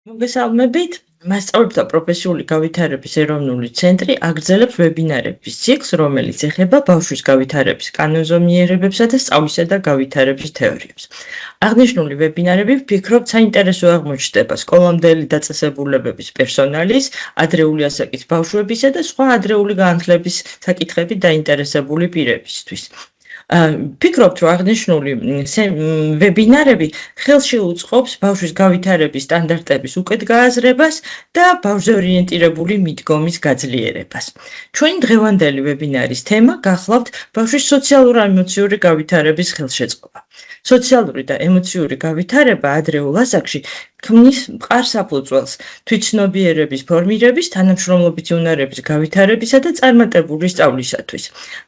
მოგესალმებით. მასწავლებელთა პროფესიული გავითარების ეროვნული ცენტრი აგრძელებს ვებინარების ციკლს, რომელიც ეხება ბავშვის გავითარების კანონზომიერებებსა და სწავლისა და გავითარების თეორიებს. აღნიშნული ვებინარები ვფიქრობთ საინტერესო აღმოჩნდება სკოლამდელი დაწესებულებების პერსონალის, ადრეული ასაკის ბავშვებისა და სხვა ადრეული განათლების საკითხებით დაინტერესებული პირებისთვის. ვფიქრობთ, რომ აღნიშნული ვებინარები ხელში უწყობს ბავშვის გავითარების სტანდარტების უკეთ გააზრებას და ბავშვზე ორიენტირებული მიდგომის გაძლიერებას. ჩვენი დღევანდელი ვებინარის თემა გახლავთ ბავშვის სოციალურ-ემოციური გავითარების ხელშეწყობა. სოციალური და ემოციური გავითარება ადრეულ ასაკში ქმნის მყარ საფუძველს თვითცნობიერების ფორმირების, თანამშრომლობითი უნარების გავითარებისა და წარმატებული სწავლისათვის.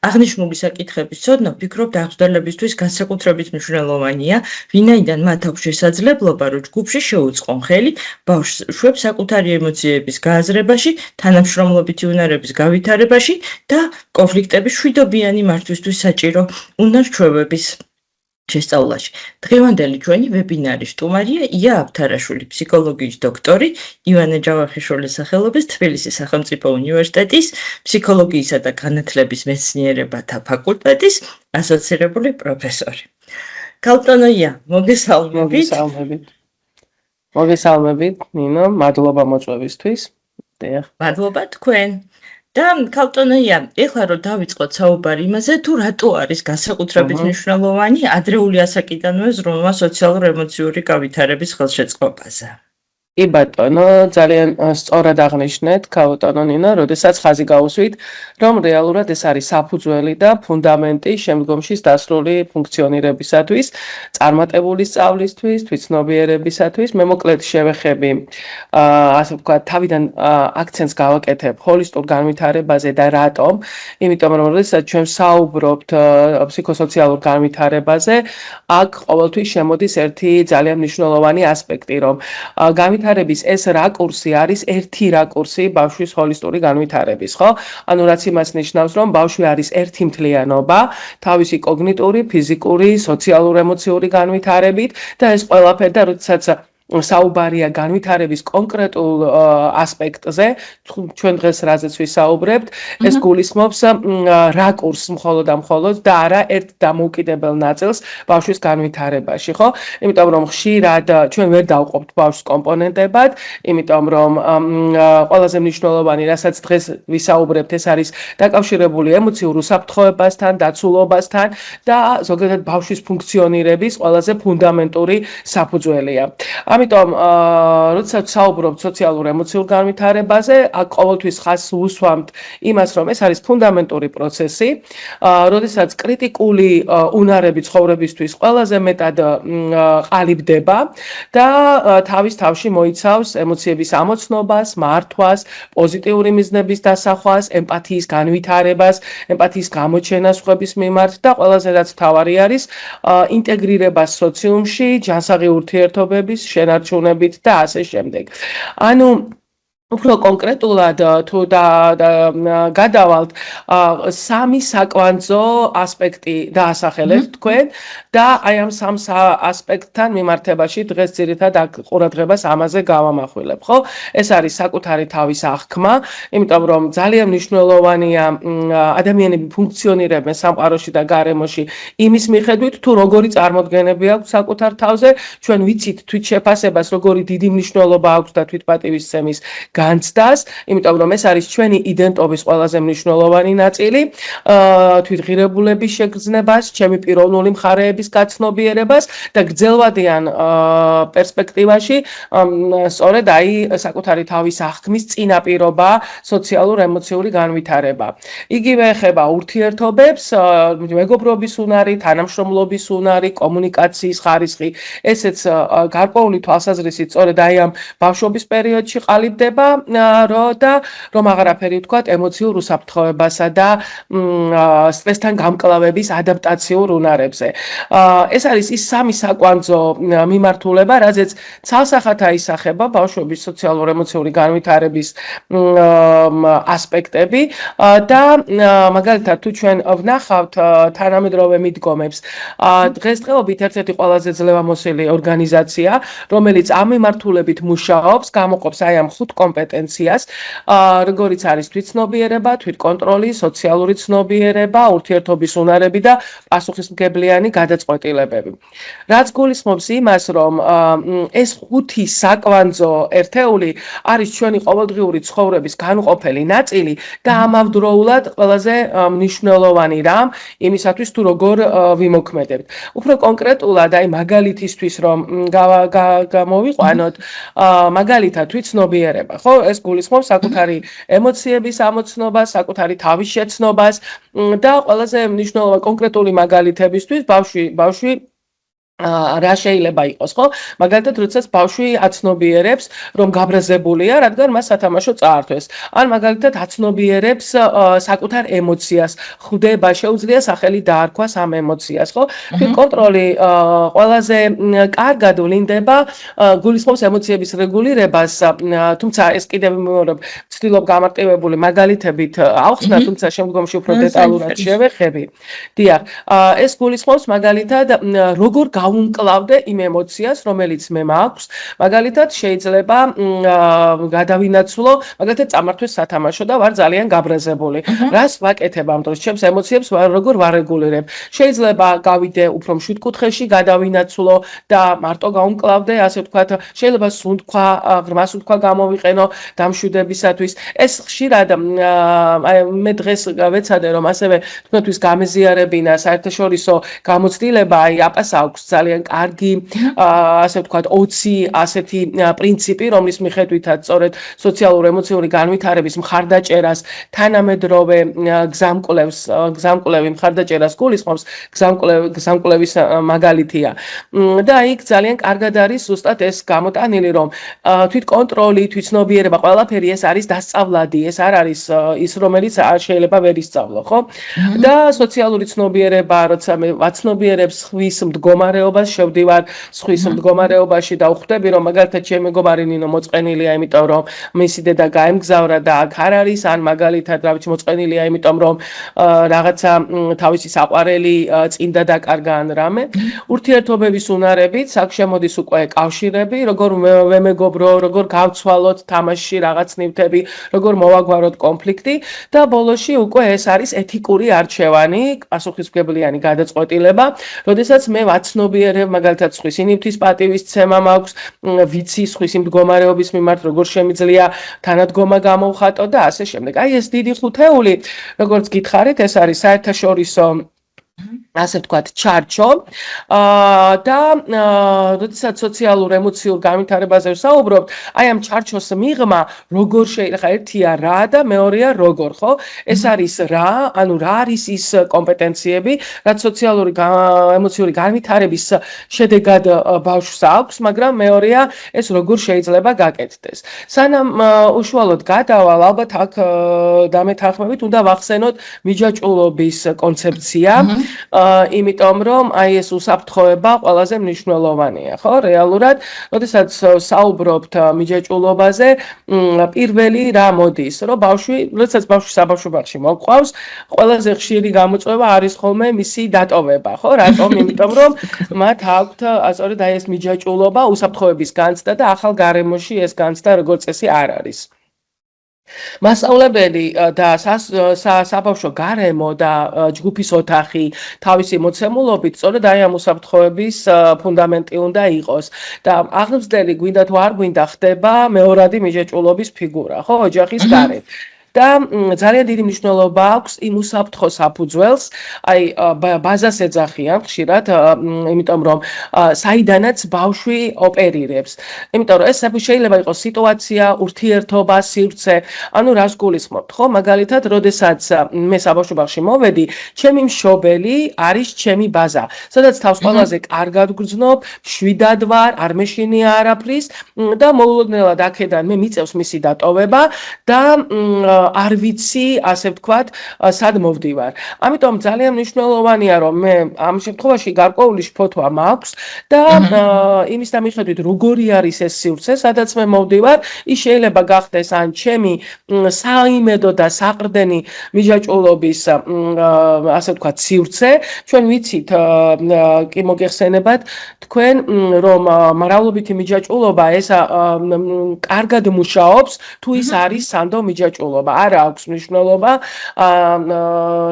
აღნიშნული საკითხების ცოდნა ვფიქრობ აღზრდელებისთვის განსაკუთრებით მნიშვნელოვანია, ვინაიდან მათ აქვს შესაძლებლობა, რომ ჯგუფში შეუწყონ ხელი ბავშვებს საკუთარი ემოციების გააზრებაში, თანამშრომლობითი უნარების გავითარებაში და კონფლიქტების მშვიდობიანი მართვისთვის საჭირო უნარ-ჩვევების შესწავლაში. დღევანდელი ჩვენი ვებინარის სტუმარია ია აფთარაშვილი, ფსიქოლოგიის დოქტორი, ივანე ჯავახიშვილის სახელობის თბილისის სახელმწიფო უნივერსიტეტის ფსიქოლოგიისა და განათლების მეცნიერებათა ფაკულტეტის ასოცირებული პროფესორი. ქალბატონო ია, მოგესალმებით. მოგესალმებით, ნინო, მადლობა მოწვევისთვის. მადლობა თქვენ. და ქალბატონო ია, ეხლა რომ დავიწყოთ საუბარი იმაზე, თუ რატო არის განსაკუთრებით მნიშვნელოვანი ადრეული ასაკიდანვე ზრუნვა სოციალურ-ემოციური გავითარების ხელშეწყობაზე. კი ბატონო, ძალიან სწორად აღნიშნეთ, ქალბატონო ნინო, როდესაც ხაზი გაუსვით, რომ რეალურად ეს არის საფუძველი და ფუნდამენტი შემდგომში დასრული ფუნქციონირებისათვის, წარმატებული სწავლისთვის, თვითცნობიერებისათვის. მე მოკლედ შევეხები, ასე ვთქვათ, თავიდან აქცენტს გავაკეთებ ჰოლისტურ განვითარებაზე და რატომ? იმიტომ რომ როდესაც ჩვენ საუბრობთ ფსიქოსოციალურ განვითარებაზე, აქ ყოველთვის შემოდის ერთი ძალიან მნიშვნელოვანი ასპექტი, რომ განვითარების ეს რაკურსი არის ერთი რაკურსი ბავშვის ჰოლისტური განვითარების, ხო? ანუ რაც იმას ნიშნავს, რომ ბავშვი არის ერთი მთლიანობა, თავისი კოგნიტური, ფიზიკური, სოციალურ-ემოციური განვითარებით და ეს ყველაფერი და როდესაც საუბარია განვითარების კონკრეტულ ასპექტზე, ჩვენ დღეს რაზეც ვისაუბრებთ, ეს გულისხმობს რაკურსს მხოლოდ და მხოლოდ და არა ერთ დამოუკიდებელ ნაწილს ბავშვის განვითარებაში, ხო? იმიტომ რომ ხშირად ჩვენ ვერ დავყოფთ ბავშვს კომპონენტებად, იმიტომ რომ ყველაზე მნიშვნელოვანი, რასაც დღეს ვისაუბრებთ, ეს არის დაკავშირებული ემოციურ უსაფრთხოებასთან, დაცულობასთან და ზოგადად ბავშვის ფუნქციონირების ყველაზე ფუნდამენტური საფუძველია. ამიტომ, როდესაც საუბრობთ სოციალურ-ემოციურ განვითარებაზე, აქ ყოველთვის ხაზს უსვამთ იმას, რომ ეს არის ფუნდამენტური პროცესი, როდესაც კრიტიკული უნარები ცხოვრებისთვის ყველაზე მეტად ყალიბდება და თავის თავში მოიცავს ემოციების ამოცნობას, მართვას, პოზიტიური მიზნების დასახვას, ემპათიის განვითარებას, ემპათიის გამოჩენას სხვების მიმართ და ყველაზე რაც მთავარი არის, ინტეგრირებას სოციუმში, ჯანსაღი ურთიერთობების შენარჩუნებით და ასე შემდეგ. ანუ უფრო კონკრეტულად თუ გადავალთ სამი საკვანძო ასპექტი დაასახელებთ თქვენ და აი ამ სამ ასპექტთან მიმართებაში დღეს ძირითად ყურადღებას ამაზე გავამახვილებ, ხო? ეს არის საკუთარი თავის აღქმა, იმიტომ რომ ძალიან მნიშვნელოვანია ადამიანები ფუნქციონირებენ სამყაროში და გარემოში იმის მიხედვით, თუ როგორი წარმოდგენები აქვს საკუთარ თავზე, ჩვენ ვიცით თვითშეფასებას, როგორი დიდი მნიშვნელობა აქვს და თვითპატივისცემის განცდას, იმიტომ რომ ეს არის ჩვენი იდენტობის ყველაზე მნიშვნელოვანი ნაწილი, თვითღირებულების შეგრძნებას, ჩემი პიროვნული მხარეების გაცნობიერებას და გრძელვადიან პერსპექტივაში სწორედ აი საკუთარი თავის აღქმის წინაპირობა სოციალურ-ემოციური განვითარება. იგივე ეხება ურთიერთობებს, მეგობრობის უნარი, თანამშრომლობის უნარი, კომუნიკაციის ხარისხი, ესეც გარკვეული თვალსაზრისით სწორედ აი ამ ბავშვობის პერიოდში ყალიბდება და რომ აღარაფერი ვთქვათ ემოციურ უსაფრთხოებასა და სტრესთან გამკლავების ადაპტაციურ უნარებზე. ეს არის ის სამი საკვანძო მიმართულება, რაზეც ცალსახად აისახება ბავშვების სოციალურ-ემოციური განვითარების ასპექტები და მაგალითად თუ ჩვენ ვნახავთ თანამედროვე მიდგომებს, დღესდღეობით ერთ-ერთი ყველაზე ძლევამოსილი ორგანიზაცია, რომელიც ამ მიმართულებით მუშაობს, გამოყოფს აი ამ 5 კომპეტენციას, როგორიც არის თვითცნობიერება, თვითკონტროლი, სოციალური ცნობიერება, ურთიერთობის უნარები და პასუხისმგებლიანი გადაწყვეტილებები. რაც გულისხმობს იმას, რომ ეს 5 საკვანძო ერთეული არის ჩვენი ყოველდღიური ცხოვრების განუყოფელი ნაწილი და ამავდროულად ყველაზე მნიშვნელოვანი რამ იმისათვის თუ როგორ ვიმოქმედებთ. უფრო კონკრეტულად აი მაგალითისთვის რომ გამოვიყვანოთ, მაგალითად თვითცნობიერება, ხო? ეს გულისხმობს საკუთარი ემოციების ამოცნობას, საკუთარი თავის შეცნობას და ყველაზე მნიშვნელოვანი კონკრეტული მაგალითებისთვის ბავშვი რა შეიძლება იყოს, ხო? მაგალითად, როდესაც ბავშვი აცნობიერებს, რომ გაბრაზებულია, რადგან მას სათამაშო წაართვეს. ან მაგალითად აცნობიერებს საკუთარ ემოციას, ხვდება, შეუძლია სახელი დაარქვას ამ ემოციას, ხო? თვითკონტროლი ყველაზე კარგად ვლინდება, გულისხმობს ემოციების რეგულირებას, თუმცა ეს კიდევ ვცდილობ გამარტივებული მაგალითებით ავხსნა, თუმცა შემდგომში უფრო დეტალურად შევეხები. დიახ, ეს გულისხმობს მაგალითად, როგორ გავუმკლავდე იმ ემოციას, რომელიც მე მაქვს. მაგალითად, შეიძლება გადავინაცვლო, მაგალითად, წამართვეს სათამაშო და ვარ ძალიან გაბრაზებული. რას ვაკეთებ ამ დროს? ჩემს ემოციებს როგორ ვარეგულირებ? შეიძლება გავიდე უფრო მშვიდ კუთხეში, გადავინაცვლო და მარტო გავუმკლავდე, ასე ვთქვათ, შეიძლება სუნთქვა, ღრმა სუნთქვა გამოვიყენო დამშვიდებისათვის. ეს ხშირად მე დღეს ვეცადე, რომ ასევე თქვენთვის გამეზიარებინა საერთაშორისო გამოცდილება, აი აპას აქვს ძალიან კარგი, ასე ვთქვათ, 20 ასეთი პრინციპი, რომლის მიხედვითაც სწორედ სოციალურ-ემოციური განვითარების მხარდაჭერას თანამედროვე გზამკვლევი მხარდაჭერას გულისხმობს, გზამკვლევის მაგალითია. და იქ ძალიან კარგად არის ზუსტად ეს გამოტანილი, რომ თვითკონტროლი, თვითცნობიერება, ყველაფერი ეს არის დასწავლადი, ეს არ არის ის, რომელიც შეიძლება ვერ ისწავლო, ხო? და სოციალური ცნობიერება, როცა მე ვაცნობიერებს ხვის მდგომარეობას, შევდივარ ხვის მდგომარეობაში და ვხვდები, რომ მაგალითად ჩემი მეგობარი ნინო მოწყენილია, იმიტომ რომ მისი დედა გაემგზავრა და აქ არ არის, ან მაგალითად რა ვიცი მოწყენილია, იმიტომ რომ რაღაცა თავისი საყვარელი წინდა დაკარგა ან რამე. ურთიერთობების უნარებით აქ შემოდის უკვე კავშირები, როგორ ვემეგობრო, როგორ გავცვალოთ თამაშში რაღაც ნივთები, როგორ მოვაგვაროთ კონფლიქტი და ბოლოში უკვე ეს არის ეთიკური არჩევანი, პასუხისმგებლიანი გადაწყვეტილება, როდესაც მე ვაცნობიერებ, მაგალითად სხვისი ნივთის პატივისცემა მაქვს, ვიცი სხვისი მდგომარეობის მიმართ როგორ შემიძლია თანადგომა გამოვხატო და ასე შემდეგ. აი ეს დიდი ხუთეული, როგორც გითხარით, ეს არის საერთაშორისო ასე ვთქვათ, ჩარჩო და როდესაც სოციალურ-ემოციურ განვითარებაზე ვსაუბრობთ, აი ამ ჩარჩოს მიღმა როგორ შეიძლება ერთია რა და მეორეა როგორ, ხო? ეს არის რა, ანუ რა არის ის კომპეტენციები, რაც სოციალურ-ემოციური განვითარების შედეგად ბავშვს აქვს, მაგრამ მეორეა ეს როგორ შეიძლება გაკეთდეს. სანამ უშუალოდ გადავალ, ალბათ აქ დამეთანხმებით უნდა ვახსენოთ მიჯაჭვულობის კონცეფცია. იმიტომ რომ აი ეს უსაფრთხოება ყველაზე მნიშვნელოვანია, ხო? რეალურად, როდესაც საუბრობთ მიჯაჭვულობაზე, პირველი რა მოდის, რომ როდესაც ბავშვი საბავშვო ბაღში მოყვავს, ყველაზე ხშირი გამოწვევა არის ხოლმე მისი დატოვება, ხო? რატომ? იმიტომ რომ მათ აქვთ სწორედ აი ეს მიჯაჭვულობა, უსაფრთხოების განცდა და ახალ გარემოში ეს განცდა როგორც წესი არ არის. მასწავლებელი და საბავშვო გარემო და ჯგუფის ოთახი თავისი მოცემულობით სწორედ აი ამ უსაფრთხოების ფუნდამენტი უნდა იყოს და აღმზრდელი გვინდა თუ არ გვინდა ხდება მეორადი მიჯაჭვულობის ფიგურა, ხო, ოჯახის გარეთ. და ძალიან დიდი მნიშვნელობა აქვს იმ უსაფრთხო საფუძველს, აი ბაზას ეძახიან ხშირად, იმიტომ რომ საიდანაც ბავშვი ოპერირებს. იმიტომ რომ ეს შეიძლება იყოს სიტუაცია, ურთიერთობა, სივრცე, ანუ რას გულისხმობთ, ხო? მაგალითად, როდესაც მე საბავშვობაში მოვედი, ჩემი მშობელი არის ჩემი ბაზა, სადაც თავს ყველაზე კარგად გრძნობ, მშვიდად ვარ, არ მეშინია არაფრის და მოულოდნელად აქედან მე მიწევს მისი დატოვება და არ ვიცი, ასე ვთქვათ, სად მოვდივარ. ამიტომ ძალიან მნიშვნელოვანია, რომ მე ამ შემთხვევაში გარკვეული შფოთვა მაქვს და იმის მიხედვით როგორი არის ეს სივრცე, სადაც მე მოვდივარ, ის შეიძლება გახდეს ან ჩემი საიმედო და საყრდენი მიჯაჭვულობის ასე ვთქვათ სივრცე. ჩვენ ვიცით, კი მოგეხსენებათ თქვენ, რომ მრავლობითი მიჯაჭვულობა ეს კარგად მუშაობს, თუ ის არის სანდო მიჯაჭვულობა. არ აქვს მნიშვნელობა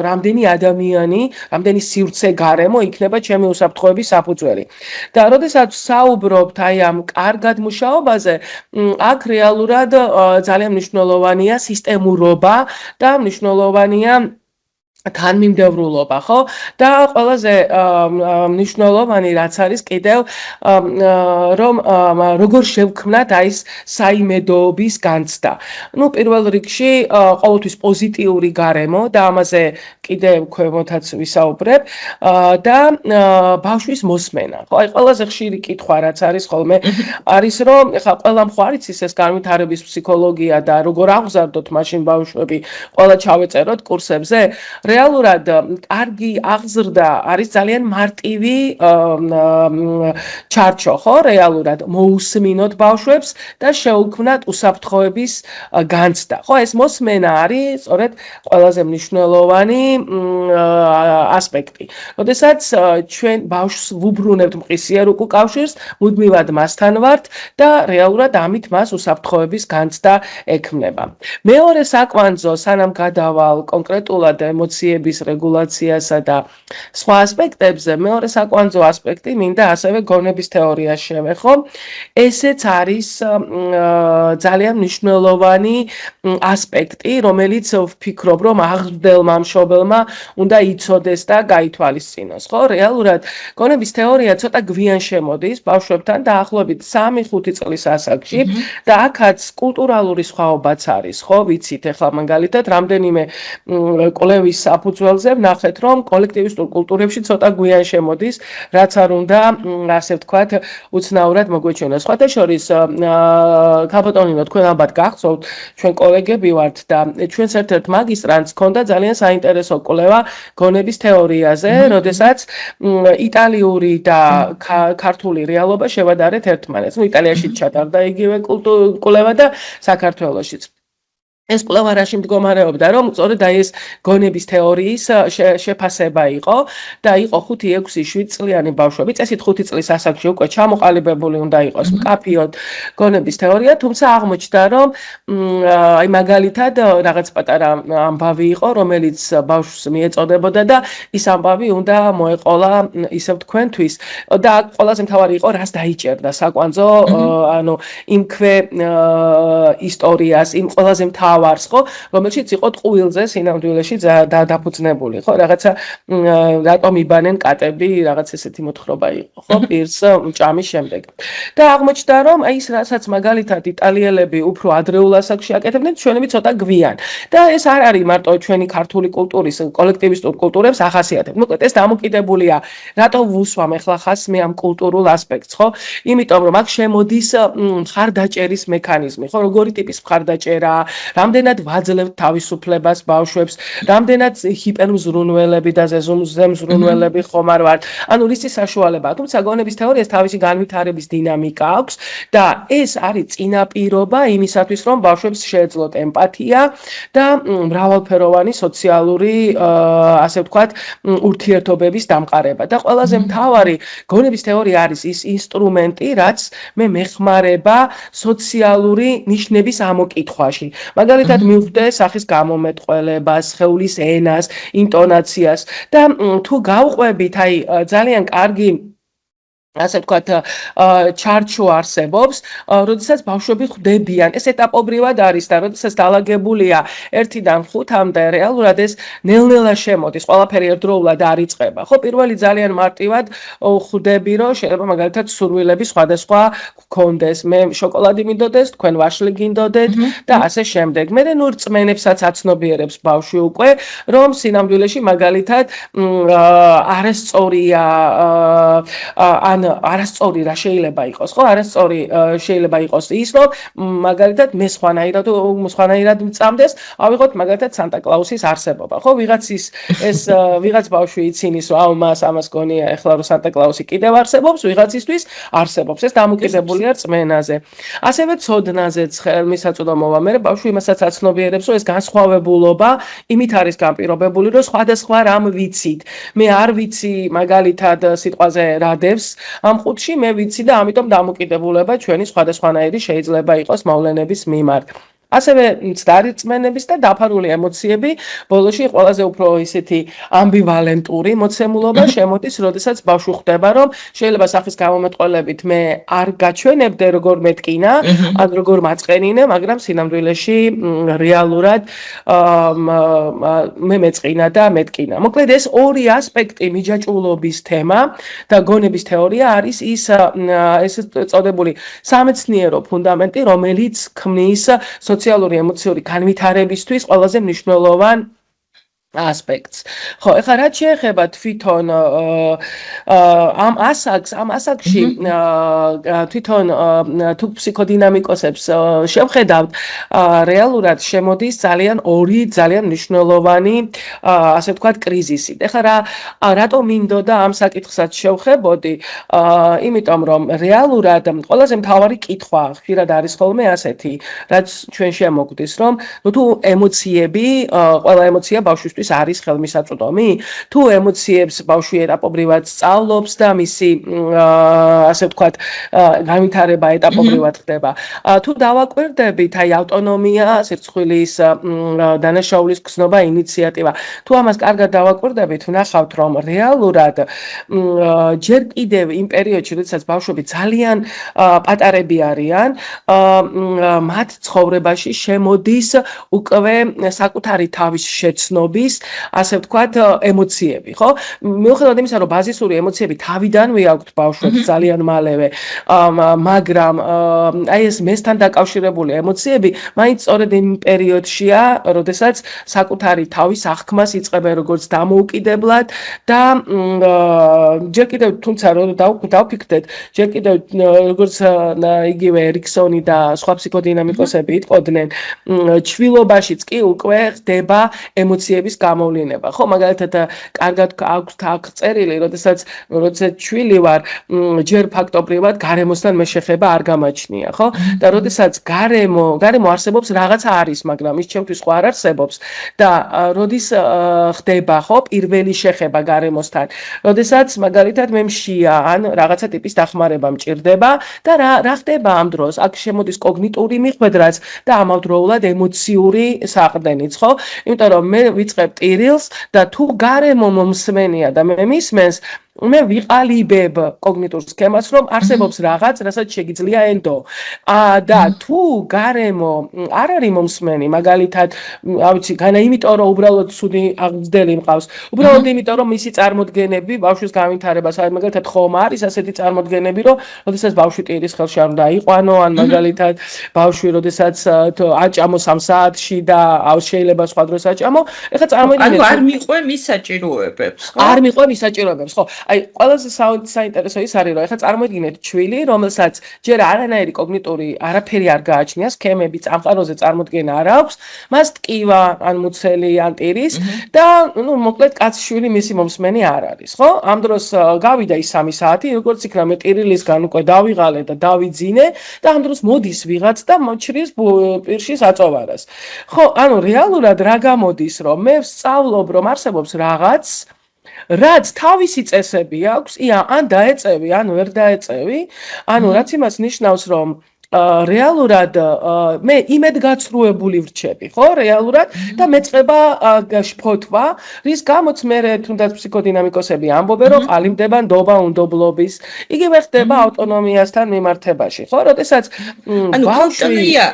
რამდენი ადამიანი, რამდენი სივრცე გარემო იქნება ჩემი უსაფრთხოების საფუძველი. და როდესაც საუბრობთ აი ამ კარგად მუშაობაზე, აქ რეალურად ძალიან მნიშვნელოვანია სისტემურობა და მნიშვნელოვანია თანმიმდევრულობა, ხო? და ყველაზე მნიშვნელოვანი რაც არის კიდევ რომ როგორ შევქმნათ აი ეს საიმედოობის განცდა. ნუ პირველ რიგში ყოველთვის პოზიტიური გარემო და ამაზე კიდევ ქვემოთაც ვისაუბრებ და ბავშვის მოსმენა. ხო, აი ყველაზე ხშირი კითხვა რაც არის ხოლმე არის რომ ეხლა ყველამ ხო არის ეს განვითარების ფსიქოლოგია და როგორ აღზარდოთ მაშინ ბავშვები, ყველა ჩავეწეროთ კურსებზე. რეალურად კარგი აღზრდა არის ძალიან მარტივი ჩარჩო, ხო, რეალურად მოусმინოთ ბავშვებს და შეუქმნათ უსაფრთხოების განცდა. ხო, ეს მოსმენა არის სწორედ ყველაზე მნიშვნელოვანი ასპექტი. როდესაც ჩვენ ბავშვს ვუბრუნებთ მყისიერ უკავშირს, მუდმივად მასთან ვართ და რეალურად ამით მას უსაფრთხოების განცდა ექმნება. მეორე საკვანძო, სანამ გადავალ კონკრეტულად ემოციების რეგულაციასა და სხვა ასპექტებზე, მეორე საკვანძო ასპექტი მინდა ასევე გონების თეორიას შევეხო. ესეც არის ძალიან მნიშვნელოვანი ასპექტი, რომელიც ვფიქრობ, რომ აღზრდელმა მშობელმა უნდა იცოდეს და გაითვალისწინოს, ხო? რეალურად გონების თეორია ცოტა გვიან შემოდის ბავშვებთან დაახლოებით 3-5 წლის ასაკში და აქაც კულტურალური სხვაობაც არის, ხო? ვიცით, ეხლა მაგალითად რამდენიმე კვლევის საფუძველზე ვნახეთ, რომ კოლექტივისტურ კულტურებში ცოტა გვიან შემოდის, რაც არ უნდა, ასე ვთქვათ, უცნაურად მოგვეჩვენოს. სხვათა შორის, ქალბატონინო, თქვენ ალბათ გახსოვთ, ჩვენ კოლეგები ვართ და ჩვენს ერთ-ერთ მაგისტრანტს ჰქონდა ძალიან საინტერესო კვლევა გონების თეორიაზე, როდესაც იტალიური და ქართული რეალობა შევადარეთ ერთმანეთს. ნუ იტალიაში ჩატარდა იგივე კვლევა და საქართველოშიც. ეს კვლევა რაში მდგომარეობდა, რომ სწორედ აი ეს გონების თეორიის შეფასება იყო და იყო 5-6-7 წლიანი ბავშვები, წესით 5 წლის ასაკში უკვე ჩამოყალიბებული უნდა იყოს მკაფიოდ გონების თეორია, თუმცა აღმოჩნდა, რომ აი მაგალითად რაღაც პატარა ამბავი იყო, რომელიც ბავშვს მიეწოდებოდა და ის ამბავი უნდა მოეყოლა ისე თქვენთვის და ყველაზე მთავარი იყო, რას დაიჭერდა საკვანძო, ანუ იმ ისტორიას, იმ ყველაზე ვარს, ხო, რომელშიც იყო ტყუილზე სინამდვილეში დაფუძნებული, ხო, რაღაცა რატომ იბანენ კატები, რაღაც ესეთი მოთხრობა იყო, ხო, პირს ჭამის შემდეგ. და აღმოჩნდა, რომ აი ის რასაც მაგალითად იტალიელები უფრო ადრეულ ასაკში აკეთებდნენ, ჩვენები ცოტა გვიან. და ეს არ არის მარტო ჩვენი ქართული კულტურის, კოლექტივისტურ კულტურებს ახასიათებს. მოკლედ ეს დამოკიდებულია, რატო ვუსვამ ახლა ხას მე ამ კულტურულ ასპექტს, ხო? იმიტომ რომ აქ შემოდის მხარდაჭერის მექანიზმი, ხო, როგორი ტიპის მხარდაჭერაა, რამდენად ვაძლევთ თავისუფლებას ბავშვებს, რამდენად ჰიპერმზრუნველები და ზემზრუნველები ხომ არ ვართ. ანუ რისი საშუალებაა, თუმცა გონების თეორიას თავისი განვითარების დინამიკა აქვს და ეს არის წინაპირობა იმისათვის, რომ ბავშვებს შეეძლოთ ემპათია და მრავალფეროვანი სოციალური, ასე ვთქვათ, ურთიერთობების დამყარება. და ყველაზე მთავარი, გონების თეორია არის ის ინსტრუმენტი, რაც მე მეხმარება სოციალური ნიშნების ამოკითხვაში. მაგალითად მივხვდე სახის გამომეტყველებას, სხეულის ენას, ინტონაციას და თუ გავყვებით აი ძალიან კარგი ასე ვთქვათ, ჩარჩო არსებობს, როდესაც ბავშვები ხვდებიან, ეს ეტაპობრივად არის და როდესაც დალაგებულია 1-დან 5-მდე, რეალურად ეს ნელ-ნელა შემოდის, ყველაფერი ერთდროულად არ იწყება. ხო, პირველი ძალიან მარტივად ხვდები, რომ შეიძლება მაგალითად სურვილები სხვადასხვა გქონდეს. მე შოკოლადი მინდოდეს, თქვენ ვაშლი გინდოდეთ და ასე შემდეგ. მე ნუ რწმენებსაც აცნობიერებს ბავშვი უკვე, რომ სინამდვილეში მაგალითად არასწორია ან არასწორი რა შეიძლება იყოს, ხო? არასწორი შეიძლება იყოს ის, რომ მაგალითად მე სხვანაირად მწამდეს, ავიღოთ მაგალითად სანტა-კლაუსის არსებობა, ხო? ვიღაც ბავშვი იცინის, რომ ამას გონია ეხლა რომ სანტა-კლაუსი კიდევ არსებობს, ვიღაცისთვის არსებობს. ეს დამოკიდებულია რწმენაზე. ასევე ცოდნაზეც ხელმისაწვდომობა. მე ბავშვი იმასაც აცნობიერებს, რომ ეს განსხვავებულობა იმით არის განპირობებული, რომ სხვადასხვა რამ ვიცით. მე არ ვიცი მაგალითად სიტყვაზე რადევს ამ ხუთში მე ვიცი და ამიტომ დამოკიდებულება ჩვენი სხვადასხვანაირი შეიძლება იყოს მოვლენების მიმართ. ასევე მცდარი რწმენების და დაფარული ემოციები ბოლოში ყველაზე უფრო ისეთი ამბივალენტური მოცემულობა შემოდის, როდესაც ბავშვი ხვდება, რომ შეიძლება სახის გამომეტყველებით მე არ გაჩვენებდე როგორ მეტკინა, ან როგორ მაწყენინე, მაგრამ სინამდვილეში რეალურად მე მეწყინა და მეტკინა. მოკლედ ეს ორი ასპექტი მიჯაჭვულობის თემა და გონების თეორია არის ეს წოდებული სამეცნიერო ფუნდამენტი, რომელიც ქმნის სოციალური ემოციური განვითარებისთვის ყველაზე მნიშვნელოვან ასპექტს. ხო, ეხლა რაც შეეხება თვითონ ამ ასაკში თვითონ თუ ფსიქოდინამიკოსებს შევხედავთ, რეალურად შემოდის ორი ძალიან მნიშვნელოვანი ასე ვთქვათ კრიზისი. ეხლა რატომ მინდოდა ამ საკითხსაც შევხებოდი? იმიტომ რომ რეალურად ყველაზე მთავარი კითხვა ხშირად არის ხოლმე ასეთი, რაც ჩვენ შემოგვდის, რომ თუ ემოციები, ყველა ემოცია ბავშვისთვის არის ხელმისაწვდომი? თუ ემოციებს ბავშვი ეტაპობრივად სწავლობს და მისი ასე ვთქვათ განვითარება ეტაპობრივად ხდება. თუ დავაკვირდებით, ავტონომია, სირცხვილის დანაშაულის გზნობა, ინიციატივა. თუ ამას კარგად დავაკვირდებით, ვნახავთ, რომ რეალურად ჯერ კიდევ იმ პერიოდში, როდესაც ბავშვები ძალიან პატარები არიან, მათ ცხოვრებაში შემოდის უკვე საკუთარი თავის შეცნობის ასე ვთქვათ ემოციები, ხო? მიუხედავად იმისა, რომ ბაზისური ემოციები თავიდანვე აქვთ ბავშვებს ძალიან მალევე, მაგრამ აი ეს მესთან დაკავშირებული ემოციები მაინც სწორედ იმ პერიოდშია, როდესაც საკუთარი თავის აღქმას იწყებენ როგორც დამოუკიდებლად და ჯერ კიდევ თუმცა დავფიქრდეთ, ჯერ კიდევ როგორც იგივეერიქსონი და სხვა ფსიქოდინამიკოსები იტყოდნენ, ჩვილობაშიც კი უკვე ხდება ემოციების გამოვლინება. ხო, მაგალითად, კარგად აქვს აქ წერილი, როდესაც ჩვილი ვარ, ჯერ ფაქტობრივად გარემოსთან მე შეხება არ გამაჩნია, ხო? და როდესაც გარემო არსებობს, რაღაცა არის, მაგრამ ის ჩემთვის ხო არ არსებობს და როდის ხდება, ხო, პირველი შეხება გარემოსთან, როდესაც მაგალითად მე მშია, ან რაღაცა ტიპის დახმარება მჭირდება და რა ხდება ამ დროს? აქ შემოდის კოგნიტური მიხვედრაც და ამავდროულად ემოციური საყრდენიც, ხო? იმიტომ რომ მე ვიწყებ ტირილს და თუ გარემო მომსმენია და მე მისმენს, მე ვიყალიბებ კოგნიტურ სქემას, რომ არსებობს რაღაც, რასაც შეგიძლია ენდო. და თუ გარემო არ არის მომსმენი, მაგალითად, ავიცი, განა იმიტომ რომ უბრალოდ ცუდი აღგზდელი მყავს, უბრალოდ იმიტომ რომ მისი წარმოდგენები ბავშვის განვითარებას, მაგალითად, ხომ არის ასეთი წარმოდგენები, რომ როდესაც ბავშვი ტირის ხელში არ უნდა იყვანო, ან მაგალითად, ბავშვი როდესაც აჭამოს ამ საათში და შეიძლება სხვა დროს აჭამო, ეხლა წარმოიდგინეთ, არ მიყვე მის საჭიროებებს, ხო? არ მიყვე მის საჭიროებებს, ხო? აი, ყველაზე საინტერესო ის არის, რომ ეხლა წარმოიდგინეთ ჩვილი, რომელსაც ჯერ არანაირი კოგნიტური არაფერი არ გააჩნია, სქემები წამყაროზე წარმოდგენა არ აქვს, მას ტკივა, ან მუცელი, ან ტირის და მოკლედ კაცშვილი მისი მომსმენი არ არის, ხო? ამ დროს გავიდა ის 3 საათი, როგორც იქნა მე ტირილისგან უკვე დავიღალე და დავიძინე და ამ დროს მოდის ვიღაც და მოჩრის პირში საწოვარას. ხო, ანუ რეალურად რა გამოდის, რომ მე ვსწავლობ, რომ არსებობს რაღაც, რაც თავისი წესები აქვს, ან დაეწევი, ან ვერ დაეწევი, ანუ რაც იმას ნიშნავს, რომ რეალურად მე იმედგაცრუებული ვრჩები, ხო, რეალურად და მეწყება შფოთვა, რის გამოც მე თუნდაც ფსიქოდინამიკოსები ამბობენ, რომ ყალიბდება ნდობა უნდობლობის. იგივე ხდება ავტონომიასთან მიმართებაში, ხო, როდესაც ანუ ავტონომია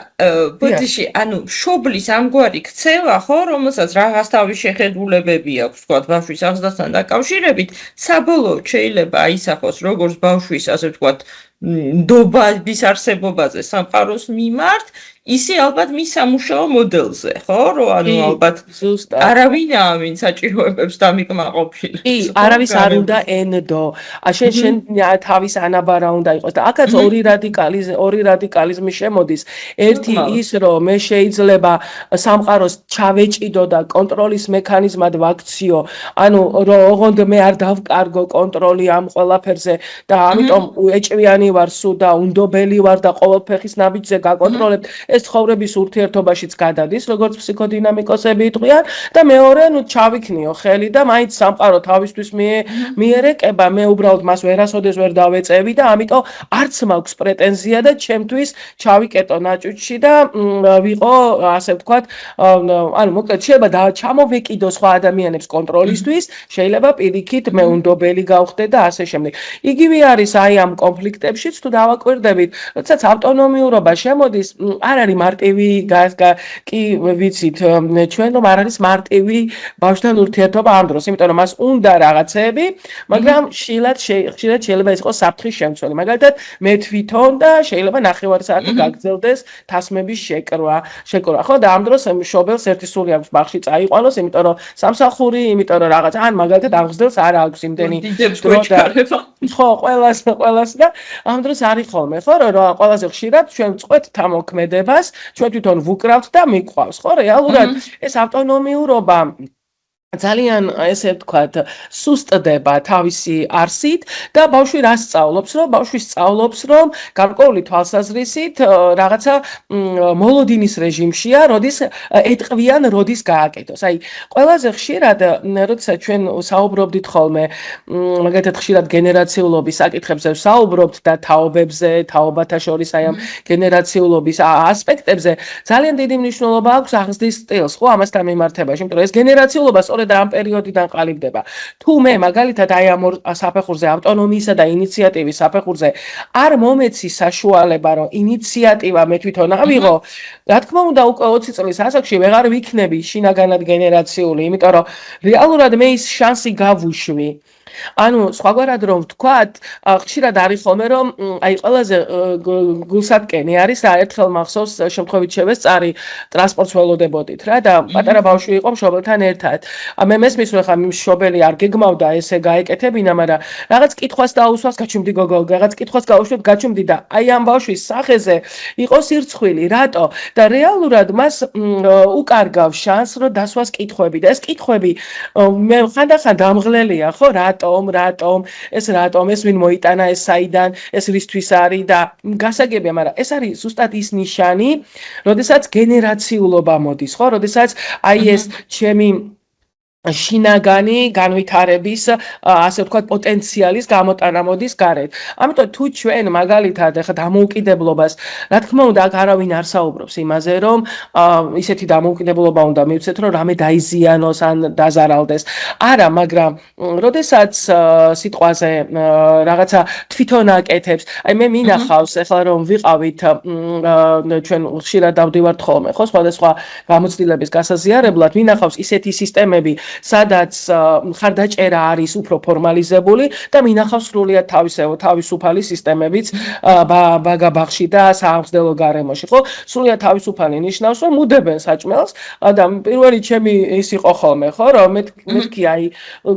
ბოდიში, ანუ შობლის ამგვარი ქცევა, ხო, რომელსაც რაღაც თავის შეხედულებები აქვს, თქვა ბავშვის აღზრდასთან დაკავშირებით, საბოლოოდ შეიძლება აისახოს როგორც ბავშვის, ასე ვთქვათ, ნდობის არსებობაზე სამყაროს მიმართ, ისე ალბათ მის სამუშაო მოდელზე, ხო? რომ ანუ ალბათ არავინაა ვინ საჭიროებებს დამიკმაყოფილებს. კი, არავის არ უნდა ენდო. შენ თავის ანაბარა უნდა იყოს და აქაც ორი რადიკალიზმი შემოდის. ერთი ის, რომ მე შეიძლება სამყაროს ჩავეჭიდო და კონტროლის მექანიზმად ვაქციო, ანუ რომ ოღონდ მე არ დავკარგო კონტროლი ამ ყველაფერზე და ამიტომ ეჭვიანი ვარ სულ და უნდობელი ვარ და ყოველფეხის ნაბიჯზე გაკონტროლებ. ეს ცხოვრების ურთიერთობაშიც გადადის, როგორც ფსიქოდინამიკოსები იტყვიან და მეორე, ნუ ჩავიქნიო ხელი და მაინც სამყარო თავისთვის მიერეკება, მე უბრალოდ მას ვერასოდეს ვერ დავეწევი და ამიტომ არც მაქვს პრეტენზია და ჩემთვის ჩავიკეტო ნაჭუჭში და ვიყო, ასე ვთქვათ, ანუ მოკლედ შეიძლება ჩამოვეკიდო სხვა ადამიანებს კონტროლისთვის, შეიძლება პირიქით მე უნდობელი გავხდე და ასე შემდეგ. იგივე არის აი ამ კონფლიქტებშიც თუ დავაკვირდებით, როდესაც ავტონომიურობა შემოდის, არ არის მარტივი კი ვიცით ჩვენ რომ არ არის მარტივი ბავშვთან ურთიერთობა ამ დროს, იმიტომ რომ მას უნდა რაღაცები, მაგრამ ხშირად შეიძლება იყოს საფრთხის შემცველი. მაგალითად, მე თვითონ და შეიძლება ნახევარი საათი გაგრძელდეს თასმების შეკრვა, ხო და ამ დროს მშობელს ერთი სული აქვს ბაღში წაიყვანოს, იმიტომ რომ სამსახური, იმიტომ რომ რაღაც ან მაგალითად აღზრდელს არ აქვს იმდენი დრო და ხო, ყველას და ამ დროს არის ხოლმე, ხო, რომ ყველაზე ხშირად ჩვენ წყვეთ თამოქმედებას, ჩვენ თვითონ ვუკრავთ და მიყვავს, ხო, რეალურად ეს ავტონომიურობა ძალიან ესე ვთქვათ, სუსტდება თავისი არსით და ბავშვი რას სწავლობს, რომ ბავშვი სწავლობს, რომ გარკვეული თვალსაზრისით რაღაცა მოლოდინის რეჟიმშია, როდის ეტყვიან, როდის გააკეთოს. აი, ყველაზე ხშირად, როდესაც ჩვენ საუბრობდით ხოლმე, მაგალითად ხშირად გენერაციულობის საკითხებზე ვსაუბრობთ და თაობებზე, თაობათა შორის აი ამ გენერაციულობის ასპექტებზე, ძალიან დიდი მნიშვნელობა აქვს აღზრდის სტილს, ხო, ამასთან მიმართებაში, იმიტომ რომ ეს გენერაციულობა და ამ პერიოდიდან ყალიბდება. თუ მე მაგალითად აი ამ საფეხურზე ავტონომიისა და ინიციატივის საფეხურზე არ მომეცი საშუალება, რომ ინიციატივა მე თვითონ ავიღო, რა თქმა უნდა უკვე 20 წლის ასაკში ვეღარ ვიქნები შინაგანად გენერაციული, იმიტომ რომ რეალურად მე ის შანსი გავუშვი. ანუ სხვაგვარად რომ ვთქვათ, ხშირად არის ხოლმე რომ აი ყველაზე გულსატკენი არის რა ერთხელ მახსოვს შემთხვევით შევესწარი ტრანსპორტს ველოდებოდით რა და პატარა ბავშვი იყო მშობელთან ერთად. მე მესმის რომ ხა მშობელი არ გეგმავდა ესე გაეკეთებინა, მაგრამ რაღაც კითხვას დაუსვას, გაჩუმდი გოგო, რაღაც კითხვას გაუშვებ, გაჩუმდი და აი ამ ბავშვის სახეზე იყო სირცხვილი, რატო? და რეალურად მას უკარგავს შანსს რომ დასვას კითხვები და ეს კითხვები მე ხანდახან დამღლელია, ხო, რატომ ეს ვინ მოიტანა ეს საიდან ეს რისთვის არის და გასაგებია, მაგრამ ეს არის ზუსტად ის ნიშანი, როდესაც გენერაციულობა მოდის, ხო, როდესაც აი ეს ჩემი შინაგანი განვითარების ასე ვთქვათ პოტენციალის გამოტანა მოდის გარეთ. ამიტომ თუ ჩვენ მაგალითად ახლა დამოუკიდებლობას, რა თქმა უნდა, აქ არავინ არ საუბრობს იმაზე, რომ ისეთი დამოუკიდებლობა უნდა მივცეთ, რომ რამე დაიზიანოს ან დაზარალდეს. არა, მაგრამ როდესაც სიტყვაზე რაღაცა თვითონ აკეთებს, აი მე მინახავს ახლა რომ ვიყავით ჩვენ ხშირად დავდივართ ხოლმე, ხო, სხვადასხვა გამოცდილების გასაზიარებლად, მინახავს ისეთი სისტემები, სადაც მხარდაჭერა არის უფრო ფორმალიზებული და მინახავს სრულიად თავისუფალი სისტემებიც ბაღში და საამხსნელო გარემოში, ხო? სრულიად თავისუფალი ნიშნავს, რომ უდებენ საჭმელს და პირველი ჩემი ის იყო ხოლმე, ხო, რომ მეთქი აი,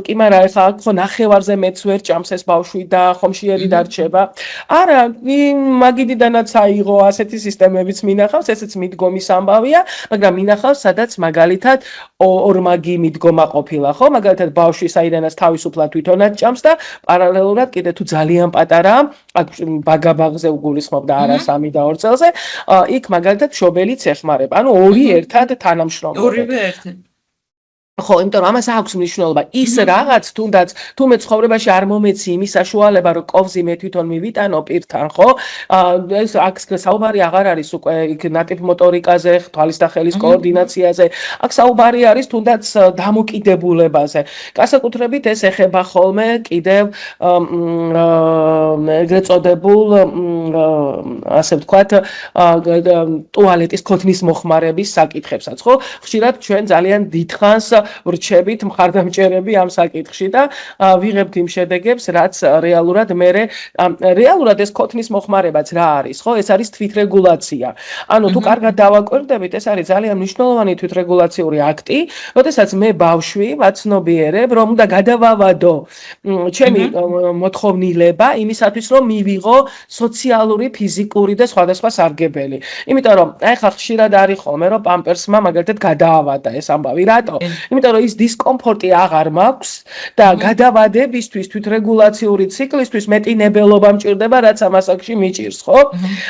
კი, მაგრამ ეხლა ხო ნახევარზე მეც ვერ ჭამს ეს ბავშვი და ხომშიერი დარჩება. არა, მაგიდიდანაც აიღო ასეთი სისტემებიც მინახავს, ესეც მიდგომის ამბავია, მაგრამ მინახავს, სადაც მაგალითად ორმაგი მიდგომა ყოფილა, ხო, მაგალითად ბავშვი საიდანაც თავისუფლად თვითონაც ჭამს და პარალელურად კიდე თუ ძალიან პატარაა, აქ ბაგაბაღზე უგულისხმობ და არა 3 და 2 წელზე, იქ მაგალითად მშობელიც ეხმარება. ანუ ორი ერთად თანამშრომლობენ. ორივე ერთად. ხო, იმიტომ რომ ამას აქვს მნიშვნელობა ის რაღაც თუნდაც თუ მე ცხოვრებაში არ მომეცი იმის საშუალება რომ კოვზი მე თვითონ მივიტანო პირთან, ხო? ეს აქ საუბარი აღარ არის უკვე იქ ნატიფ მოტორიკაზე, თვალის და ხელის კოორდინაციაზე. აქ საუბარი არის თუნდაც დამოკიდებულებაზე. განსაკუთრებით ეს ეხება ხოლმე კიდევ ეგრეთ წოდებულ ასე ვთქვათ ტუალეტის ქოთნის მოხმარების საკითხებსაც, ხო? ხშირად ჩვენ ძალიან დიდხანს ვრჩებით მხარდამჭერები ამ საკითხში და ვიღებთ იმ შედეგებს, რაც რეალურად რეალურად ეს ქოთნის მოხმარებაც რა არის, ხო? ეს არის თვითრეგულაცია. ანუ თუ კარგად დავაკვირდებით, ეს არის ძალიან მნიშვნელოვანი თვითრეგულაციური აქტი, როდესაც მე ბავშვი ვაცნობიერებ, რომ უნდა გადავავადო ჩემი მოთხოვნილება იმისათვის, რომ მივიღო სოციალური, ფიზიკური და სხვადასხვა სარგებელი. იმიტომ რომ აი ხა ხშირად არის ხოლმე, რომ პამპერსმა მაგალითად გადაავადა ეს ამბავი, რატო? იმიტომ რომ ის დისკომფორტი აღარ მაქვს და გადავადებისთვის თვითრეგულაციური ციკლისთვის მეტი ნებელობა მჭირდება, რაც ამ ასაკში მიჭირს, ხო?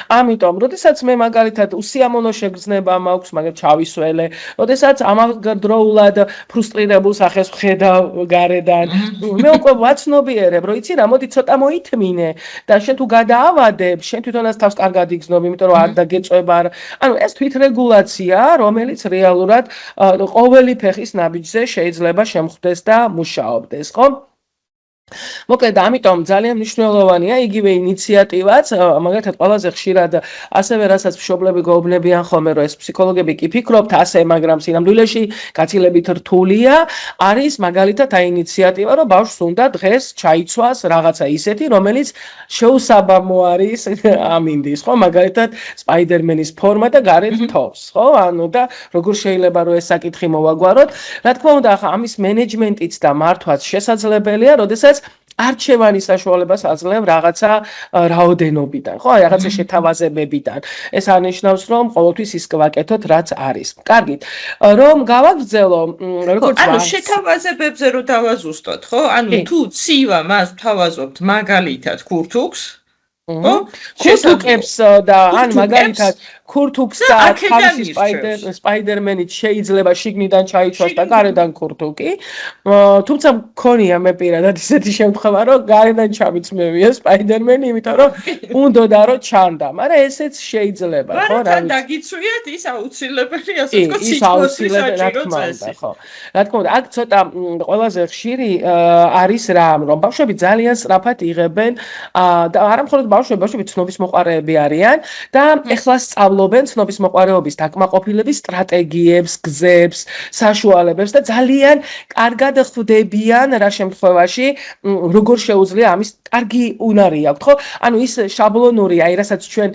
ამიტომ, როდესაც მე მაგალითად უსიამოვნო შეგრძნება მაქვს, მაგალითად ჩავისველე, როდესაც ამავდროულად ფრუსტრირებულ სახეს ვხედავ გარედან, მე უკვე ვაცნობიერებ, რომ იცი რა, მოდი ცოტა მოითმინე და შენ თუ გადაავადებ, შენ თვითონაც თავს კარგად იგრძნობ, იმიტომ რომ არ დაგეწვება. ანუ ეს თვითრეგულაცია, რომელიც რეალურად ყოველი ფეხის ნაბიჯზე შეიძლება შემხვდეს და მუშაობდეს, ხო? მოკლედ, ამიტომ ძალიან მნიშვნელოვანია იგივე ინიციატივაც, მაგალითად ყველაზე ხშირად ასევე რასაც მშობლები გვეუბნებიან ხოლმე, რომ ეს ფსიქოლოგები კი ფიქრობთ ასე, მაგრამ სინამდვილეში გაცილებით რთულია, არის მაგალითად აი ინიციატივა, რომ ბავშვს უნდა დღეს ჩაიცვას რაღაცა ისეთი, რომელიც შეუსაბამო არის ამინდის, ხო? მაგალითად სპაიდერმენის ფორმა და გარეთ თავს, ხო? ანუ და როგორ შეიძლება რომ ეს საკითხი მოვაგვაროთ? რა თქმა უნდა, ახლა ამის მენეჯმენტიც და მართვაც შესაძლებელია, როდესაც არჩევანის საშუალებას აძლევ რაღაცა რაოდენობიდან, ხო? რაღაცა შეთავაზებებიდან. ეს არნიშნავს, რომ ყოველთვის ის გვაკეთოთ, რაც არის. კარგით. რომ გავაგრძელო, როგორც ანუ შეთავაზებებზე რომ დავაზუსტოთ, ხო? ანუ თუ ცივა მას თავაზობთ მაგალითად ქურთუქს, ხო? ქურთუკებს და ან მაგალითად ქურთუქს და თავისი სპაიდერმენით შეიძლება შიგნიდან ჩაიცვას და გარედან ქურთუკი. თუმცა მქონია მე პირადად ისეთი შემთხვევა, რომ გარედან ჩამიწმევია სპაიდერმენი, იმიტომ რომ უნდოდა რომ ჩანდა, მაგრამ ესეც შეიძლება, ხო? რა დაგიცვიათ ის აუცილებელი, ასე ვთქვათ, ის აუცილებელი რა თქმა უნდა, ხო. რა თქმა უნდა, აქ ცოტა ყველაზე ხშირი არის რა, რომ ბავშვები ძალიან სწრაფად იღებენ და არა მხოლოდ ბავშვები ცნობის მოყარეები არიან და ეხლა სწავლობენ ცნობის მოყარეობის დაკმაყოფილების სტრატეგიებს, გზებს, საშუალებებს და ძალიან კარგად ხვდებიან რა შემთხვევაში როგორ შეუძლია ამის კარგი უნარი აქვთ, ხო? ანუ ის შაბლონური, აი რასაც ჩვენ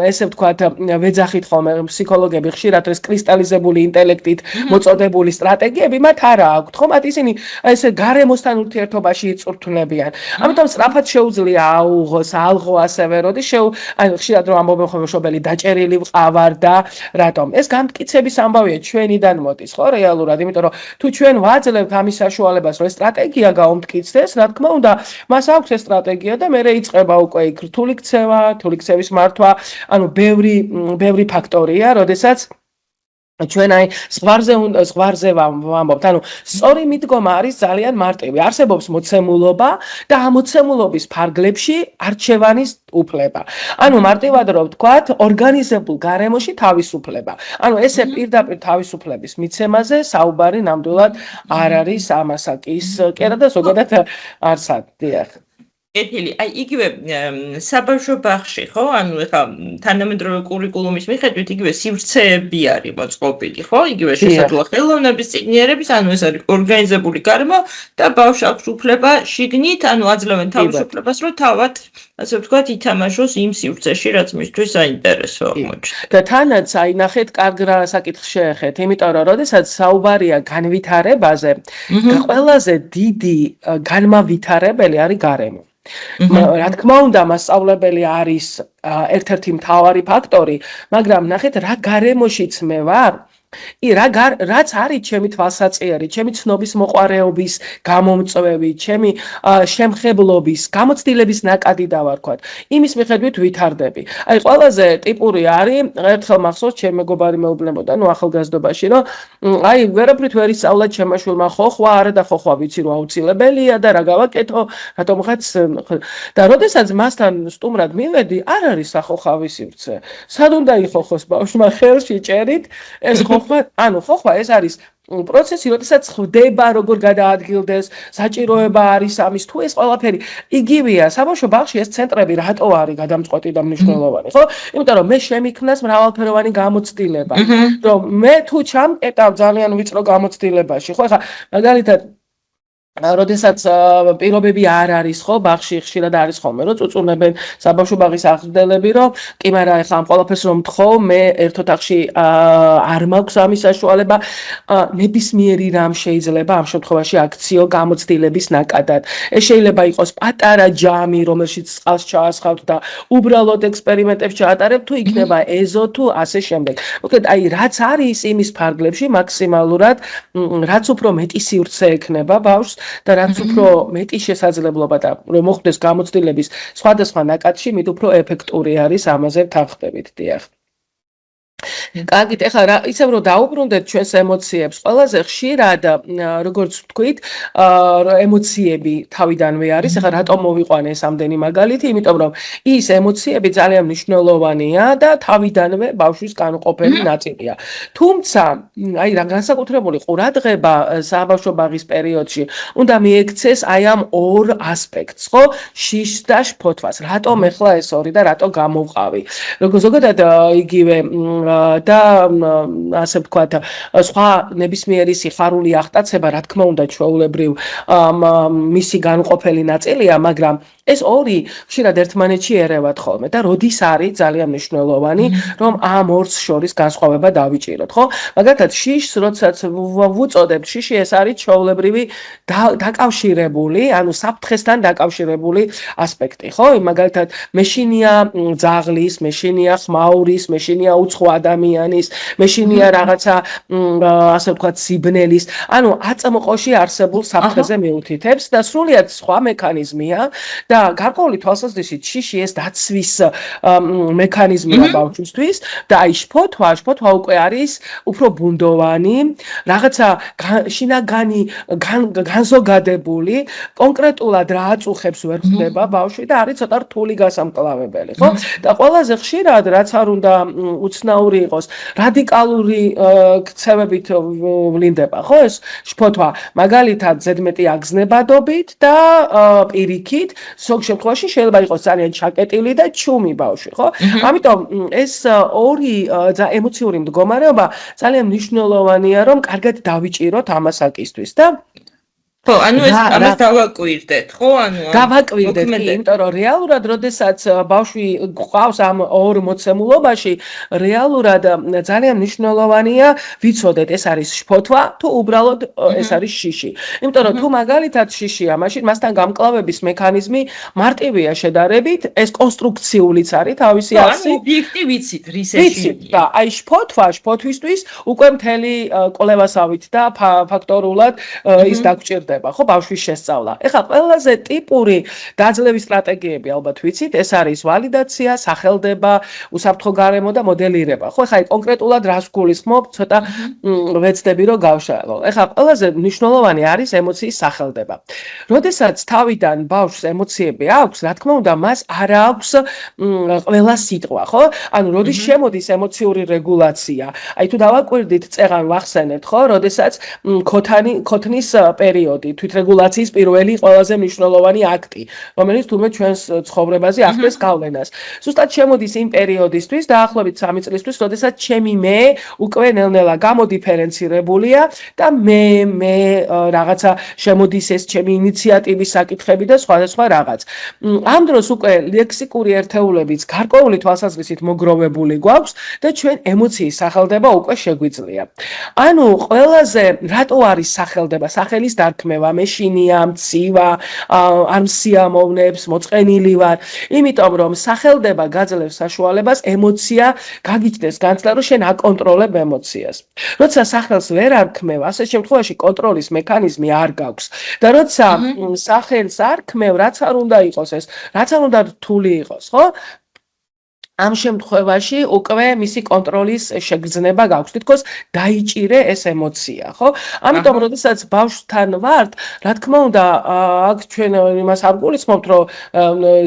ესე ვთქვათ, ვეძახით ხოლმე ფსიქოლოგები ხშირად ეს კრისტალიზებული ინტელექტით მოწოდებული სტრატეგიები მათ არა აქვთ, ხო? მათ ისინი ესე გარემოსთან ურთიერთობაში იწვრთნებიან. ამიტომ სწრაფად შეუძლია აუღოს, ალღო ასევე, როდის აი ხშირად რომ ამბობენ ხოლმე მშობელი დაჭერილი ვყავარ და რატომ? ეს განმტკიცების ამბავია ჩვენიდან მოდის, ხო? რეალურად, იმიტომ რომ თუ ჩვენ ვაძლევთ ამის საშუალებას, რომ ეს სტრატეგია გაუმტკიცდეს, რა თქმა უნდა, მას აქვს ეს სტრატეგია და მე იწყება უკვე იქ რთული ქცევა, რთული ქცევის მართვა, ანუ ბევრი ფაქტორია, როდესაც ჩვენ აი ზღვარზე ვამბობთ, ანუ სწორი მიდგომა არის ძალიან მარტივი. არსებობს მოცემულობა და ამ მოცემულობის ფარგლებში არჩევანის უფლება. ანუ მარტივად რომ ვთქვათ, ორგანიზებულ გარემოში თავისუფლება. ანუ ესე პირდაპირ თავისუფლების მიცემაზე საუბარი ნამდვილად არ არის ამ ასაკის კერა და ზოგადად არც დიახ. კეთილი, აი იგივე საბავშვო ბაღში, ხო? ანუ ეხლა თანამედროვე კურიკულუმის მიხედვით იგივე სივრცეები არის მოწყობილი, ხო? იგივე შესაძლოა ხელოვნების წიგნიერების, ანუ ეს არის ორგანიზებული გარემო და ბავშვს აქვს უფლება შიგნით, ანუ აძლევენ თავისუფლებას, რომ თავად, ასე ვთქვათ, ითამაშოს იმ სივრცეში, რაც მისთვის საინტერესო აღმოჩნდა. და თანაც აი ნახეთ, კარგ საკითხს შეეხეთ, იმიტომ რომ როდესაც საუბარია განვითარებაზე, ყველაზე დიდი განმავითარებელი არის გარემო. რა თქმა უნდა, მასწავლებელი არის ერთ-ერთი მთავარი ფაქტორი, მაგრამ ნახეთ, რა გარემოშიც მე ვარ, რაც არის ჩემი თვალსაწყიერი, ჩემი ცნობის მოყვარეობის გამომწვევი, ჩემი შემხებლობის, გამოცდილების ნაკადი დავარქვათ. იმის მიხედვით ვითარდები. აი ყველაზე ტიპური არის, ერთხელ მახსოვს ჩემი მეგობარი მეუბნებოდა, ახალგაზრდობაში, რომ აი ვერაფრით ვერ ისწავლა ჩემმა შვილმა ხოხვა, არა და ხოხვა ვიცი რომ აუცილებელია და რა გავაკეთო, რატომღაც და როდესაც მასთან სტუმრად მივედი, არ არის სახოხავის სივრცე. სად უნდა იხოხოს ბავშვმა ხელში ჭერით ეს ხოხვა ეს არის პროცესი, როდესაც ხდება როგორ გადაადგილდეს, საჭიროება არის ამის თუ ეს ყველაფერი იგივეა საბავშვო ბაღში ეს ცენტრები რატო არის გადამწყვეტი და მნიშვნელოვანი, ხო? იმიტომ რომ მე შემიქმნას მრავალფეროვანი გამოცდილება, რომ მე თუ ჩამკეტავ ძალიან ვიწრო გამოცდილებაში, ხო? ეხლა მაგალითად როდესაც პირობები არ არის ხო ბაღში ხშირად არის ხოლმე რომ წუწუნებენ საბავშვო ბაღის აღზრდელები რომ კი მაგრამ ეხლა ამ ყველაფერს რომ თხოვ მე ერთ ოთახში არ მაქვს ამის საშუალება ნებისმიერი რამ შეიძლება ამ შემთხვევაში აქციო გამოცდილების ნაკადად ეს შეიძლება იყოს პატარა ჯამი რომელშიც წყალს ჩაასხავთ და უბრალოდ ექსპერიმენტებს ჩაატარებთ თუ იქნება ეზო თუ ასე შემდეგ მოკლედ აი რაც არის იმის ფარგლებში მაქსიმალურად რაც უფრო მეტი სივრცე ექნება ბავშვს და რაც უფრო მეტი შესაძლებლობა და რომ მოხდეს გამოცდილების სხვადასხვა ნაკადში, მით უფრო ეფექტური არის ამაზე თანხმდებით, დიახ. კარგით, ეხლა ისევ რომ დაუბრუნდეთ ჩვენს ემოციებს, ყველაზე ხშირად, როგორც ვთქვით, ემოციები თავიდანვე არის, ეხლა რატომ მოვიყვანე ეს ამდენი მაგალითი, იმიტომ რომ ის ემოციები ძალიან მნიშვნელოვანია და თავიდანვე ბავშვის განუყოფელი ნაწილია. თუმცა, აი რა განსაკუთრებული ყურადღება საბავშვო ბაღის პერიოდში უნდა მიექცეს აი ამ ორ ასპექტს, ხო? შიშს და შფოთვას. რატომ ეხლა ეს ორი და რატო გამოვყავი? როგორც ზოგადად იგივე და ასე ვთქვათ, სხვა ნებისმიერი სიხარული აღტაცება, რა თქმა უნდა, ჩვეულებრივ მისი განუყოფელი ნაწილია, მაგრამ ეს ორი ხშირად ერთმანეთში ერევათ ხოლმე და როდის არის ძალიან მნიშვნელოვანი, რომ ამ ორს შორის განსხვავება დავიჭიროთ, ხო? მაგალითად, შიშს, როდესაც ვუწოდებთ, შიში ეს არის ჩვეულებრივი დაკავშირებული, ანუ საფრთხესთან დაკავშირებული ასპექტი, ხო? მაგალითად, მეშინია ძაღლის, მეშინია ხმაურის, მეშინია უცხო ადამიანის, მეშინია რაღაცა ასე ვთქვათ სიბნელის, ანუ აწმყოში არსებულ საფრთხეზე მიუთითებს და სრულიად სხვა მექანიზმია და გარკვეული თვალსაზრისით შიში ეს დაცვის მექანიზმია ბავშვისთვის და აი შფოთვა უკვე არის უფრო ბუნდოვანი, რაღაცა შინაგანი განზოგადებული, კონკრეტულად რა აწუხებს ვერ ხდება ბავშვი და არის ცოტა რთული გასამკლავებელი, ხო? და ყველაზე ხშირად რაც არ უნდა უცნაური იყოს, რადიკალური ქცევებით ვლინდება, ხო ეს შფოთვა, მაგალითად ზედმეტი აგზნებადობით და პირიქით, ზოგ შემთხვევაში შეიძლება იყოს ძალიან ჩაკეტილი და ჩუმი ბავშვი, ხო? ამიტომ ეს ორი ემოციური მდგომარეობა ძალიან მნიშვნელოვანია, რომ კარგად დავიჭიროთ ამასაკისთვის და ხო, ანუ ეს ამას დავაკვირდეთ, ხო? ანუ დავაკვირდეთ, იმიტომ რომ რეალურად, როდესაც ბავშვი გვყავს ამ ორ მოცემულობაში, რეალურად ძალიან მნიშვნელოვანია ვიცოდეთ, ეს არის შფოთვა თუ უბრალოდ ეს არის შიში. იმიტომ რომ თუ მაგალითად შიშია, მაშინ მასთან გამკლავების მექანიზმი მარტივია შედარებით, ეს კონსტრუქციულიც არის თავისი არსი. ანუ ობიექტი ვიცით, რისეში. და აი შფოთვისთვის უკვე მთელი კვლევასავით და ფაქტორულად ის დაგჭირდება. ხო ბავშვის შესწავლა. ეხლა ყველაზე ტიპური დაძლევის სტრატეგიები ალბათ ვიცით, ეს არის ვალიდაცია, სახელდება, უსაფრთხო გარემო და მოდელირება. ხო ეხლა კონკრეტულად რას გულისხმობ, ცოტა ვეცდები რომ გავშალო. ეხლა ყველაზე მნიშვნელოვანი არის ემოციის სახელდება. როდესაც თავიდან ბავშვს ემოციები აქვს, რა თქმა უნდა, მას არ აქვს ყველა სიტყვა, ხო? ანუ როდის შემოდის ემოციური რეგულაცია. აი თუ დავაკვირდით წეღან ვახსენებთ, ხო? როდესაც ქოთნის პერიოდი თვითრეგულაციის პირველი ყველაზე მნიშვნელოვანი აქტი, რომელიც თურმე ჩვენს ცხოვრებაზე ახდენს გავლენას. ზუსტად შემოდის იმ პერიოდისთვის, დაახლოებით 3 წლისთვის, როდესაც ჩემი მე უკვე ნელ-ნელა გამოდიფერენცირებულია და მე რაღაცა შემოდის ეს ჩემი ინიციატივის საკითხები და სხვადასხვა რაღაც. ამ დროს უკვე ლექსიკური ერთეულებიც გარკვეული თვალსაზრისით მოგროვებული გვაქვს და ჩვენ ემოციის სახელდება უკვე შეგვიძლია. ანუ ყველაზე რატო არის სახელდება, სახელის დარქმევა არქმევა, მეშინია, მცივა, არ მსიამოვნებს, მოწყენილი ვარ. იმიტომ რომ სახელდება გაძლევს საშუალებას ემოცია გაგიჩნდეს განცდა, რომ შენ აკონტროლებ ემოციას. როცა სახელს ვერ არქმევ, ასე შემთხვევაში კონტროლის მექანიზმი არ გაქვს. და როცა სახელს არქმევ, რაც არ უნდა იყოს ეს, რაც არ უნდა რთული იყოს, ხო? ამ შემთხვევაში უკვე მისი კონტროლის შეგრძნება გაქვს. თითქოს დაიჭირე ეს ემოცია, ხო? ამიტომ როდესაც ბავშვთან ვართ, რა თქმა უნდა, აქ ჩვენ იმას არ გულისხმობთ, რომ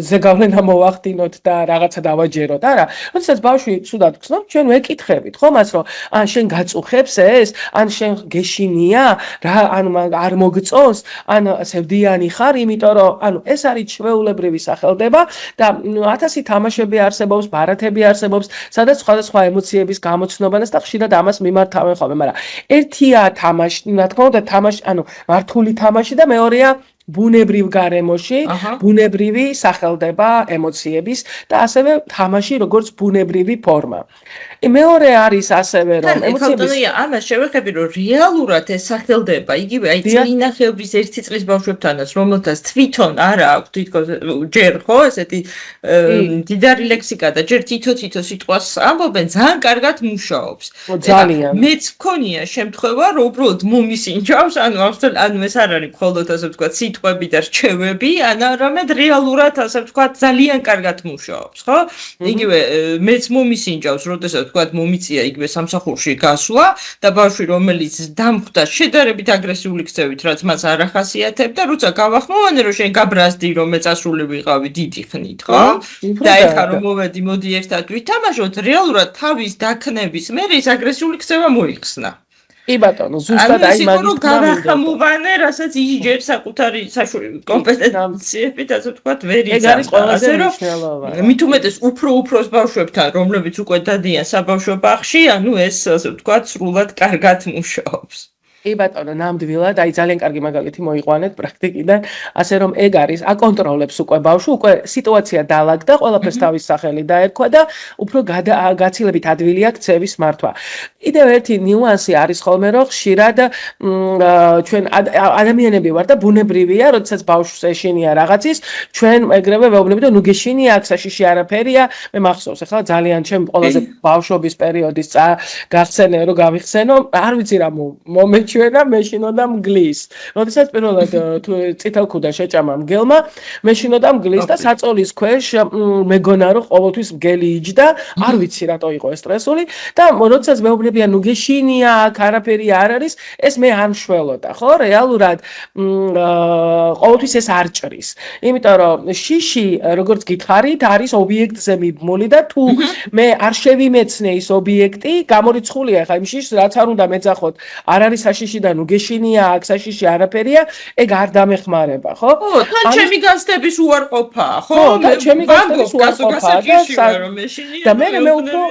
ზეგავლენა მოვახდინოთ და რაღაცა დავაჯეროთ, არა. როდესაც ბავშვი ცუდად გხსნობს, ჩვენ ვეკითხებით, ხო, მას რომ ან შენ გაწუხებს ეს, ან შენ გეშინია, რა ან არ მოგწონს, ან სევდიანი ხარ, იმიტომ რომ ანუ ეს არის ჩვეულებრივი სახელდება და 1000 თამაშები არსებობს, ბარათები არსებობს, სადაც სხვადასხვა ემოციების გამოცნობანას და ხშირად ამას მიმართავენ ხოლმე, მაგრამ ერთია თამაში, რა თქმა უნდა, თამაში, ანუ მართული თამაში და მეორეა ბუნებრივ გარემოში, ბუნებრივი სახელდება ემოციების და ასევე თამაში როგორც ბუნებრივი ფორმა. მეორე არის ასევე რომ ემოციების ამას შევეხები რომ რეალურად ეს სახელდება იგივე აი წინახეობის 1 წლის ბავშვებთანაც რომელთაც თვითონ არა აქვს თითქოს ჯერ ხო ესეთი დიდარი ლექსიკა და ჯერ თითო სიტყვას ამბობენ ძალიან კარგად მუშაობს. ძალიან. მეც მქონია შემთხვევა რომ უბრალოდ მომისინჯავს ანუ ეს არ არის მხოლოდ ასე ვთქვათ სიტყვები და რჩევები, არამედ რეალურად ასე ვთქვათ ძალიან კარგად მუშაობს, ხო? იგივე მეც მომისინჯავს, როდესაც ვთქვათ მომიწია იგივე სამსახურში გასვლა და ბავშვი რომელიც დამხვდა შედარებით აგრესიული ქცევით, რაც მას არ ახასიათებდა, როცა გავახმოვანე რომ შენ გაბრაზდი რომ მე წასული ვიყავი დიდი ხნით, ხო? და ეხლა რომ მოვედი, მოდი ერთად ვითამაშოთ, რეალურად თავის დაქნების მერე ეს აგრესიული ქცევა მოიხსნა. კი ბატონო, ზუსტად აი მაგით გავახმოვანე, რასაც იჯერ საკუთარი კომპეტენციებით, ასე ვთქვათ, ვერ იცავს. ეგ არის ყველაზე მნიშვნელოვანი. მით უმეტეს უფროს ბავშვებთან, რომლებიც უკვე დადიან საბავშვო ბაღში, ანუ ეს ასე ვთქვათ, სრულად კარგად მუშაობს. კი ბატონო, ნამდვილად, აი ძალიან კარგი მაგალითი მოიყვანეთ პრაქტიკიდან, ასე რომ ეგ არის, აკონტროლებს უკვე ბავშვი, უკვე სიტუაცია დაალაგდა, ყველაფერს თავის სახელი დაერქვა და უფრო გაცილებით ადვილია ქცევის მართვა. კიდევ ერთი ნიუანსი არის ხოლმე, რომ ხშირად ჩვენ ადამიანები ვარ და ბუნებრივია, როდესაც ბავშვს ეშინია რაღაცის, ჩვენ ეგრევე ვეუბნებით, რომ ნუ გეშინია, აქ საშიში არაფერია, მე მახსოვს, ახლა ძალიან ჩემ ყველაზე ბავშვობის პერიოდის გახსენე, რომ გავიხსენო, არ ვიცი რა ჩვენა მეშინოდა მგლის. როდესაც პირველად წითელქუდა შეჭამა მგელმა, მეშინოდა მგლის და საწოლის ქვეშ მეგონა რომ ყოველთვის მგელი იჯდა, არ ვიცი რატო იყო ეს სტრესული და როდესაც მეუბნებიან ნუ გეშინია, აქ არაფერი არ არის, ეს მე არ მშველოდა, ხო? რეალურად ყოველთვის ეს არ ჭრის. იმიტომ რომ შიში, როგორც გითხარით, არის ობიექტზე მიბმული და თუ მე არ შევიმეცნე ის ობიექტი, გამორიცხულია ხა იმ შიშს, რაც არ უნდა მეძახოთ, არ არის საშიში და ნუ გეშინია, აქ საშიში არაფერია, ეგ არ დამეხმარება, ხო? ხო, თან ჩემი გასტების უარყოფაა, ხო? და ჩემი გასტების უარყოფაა და მე უფრო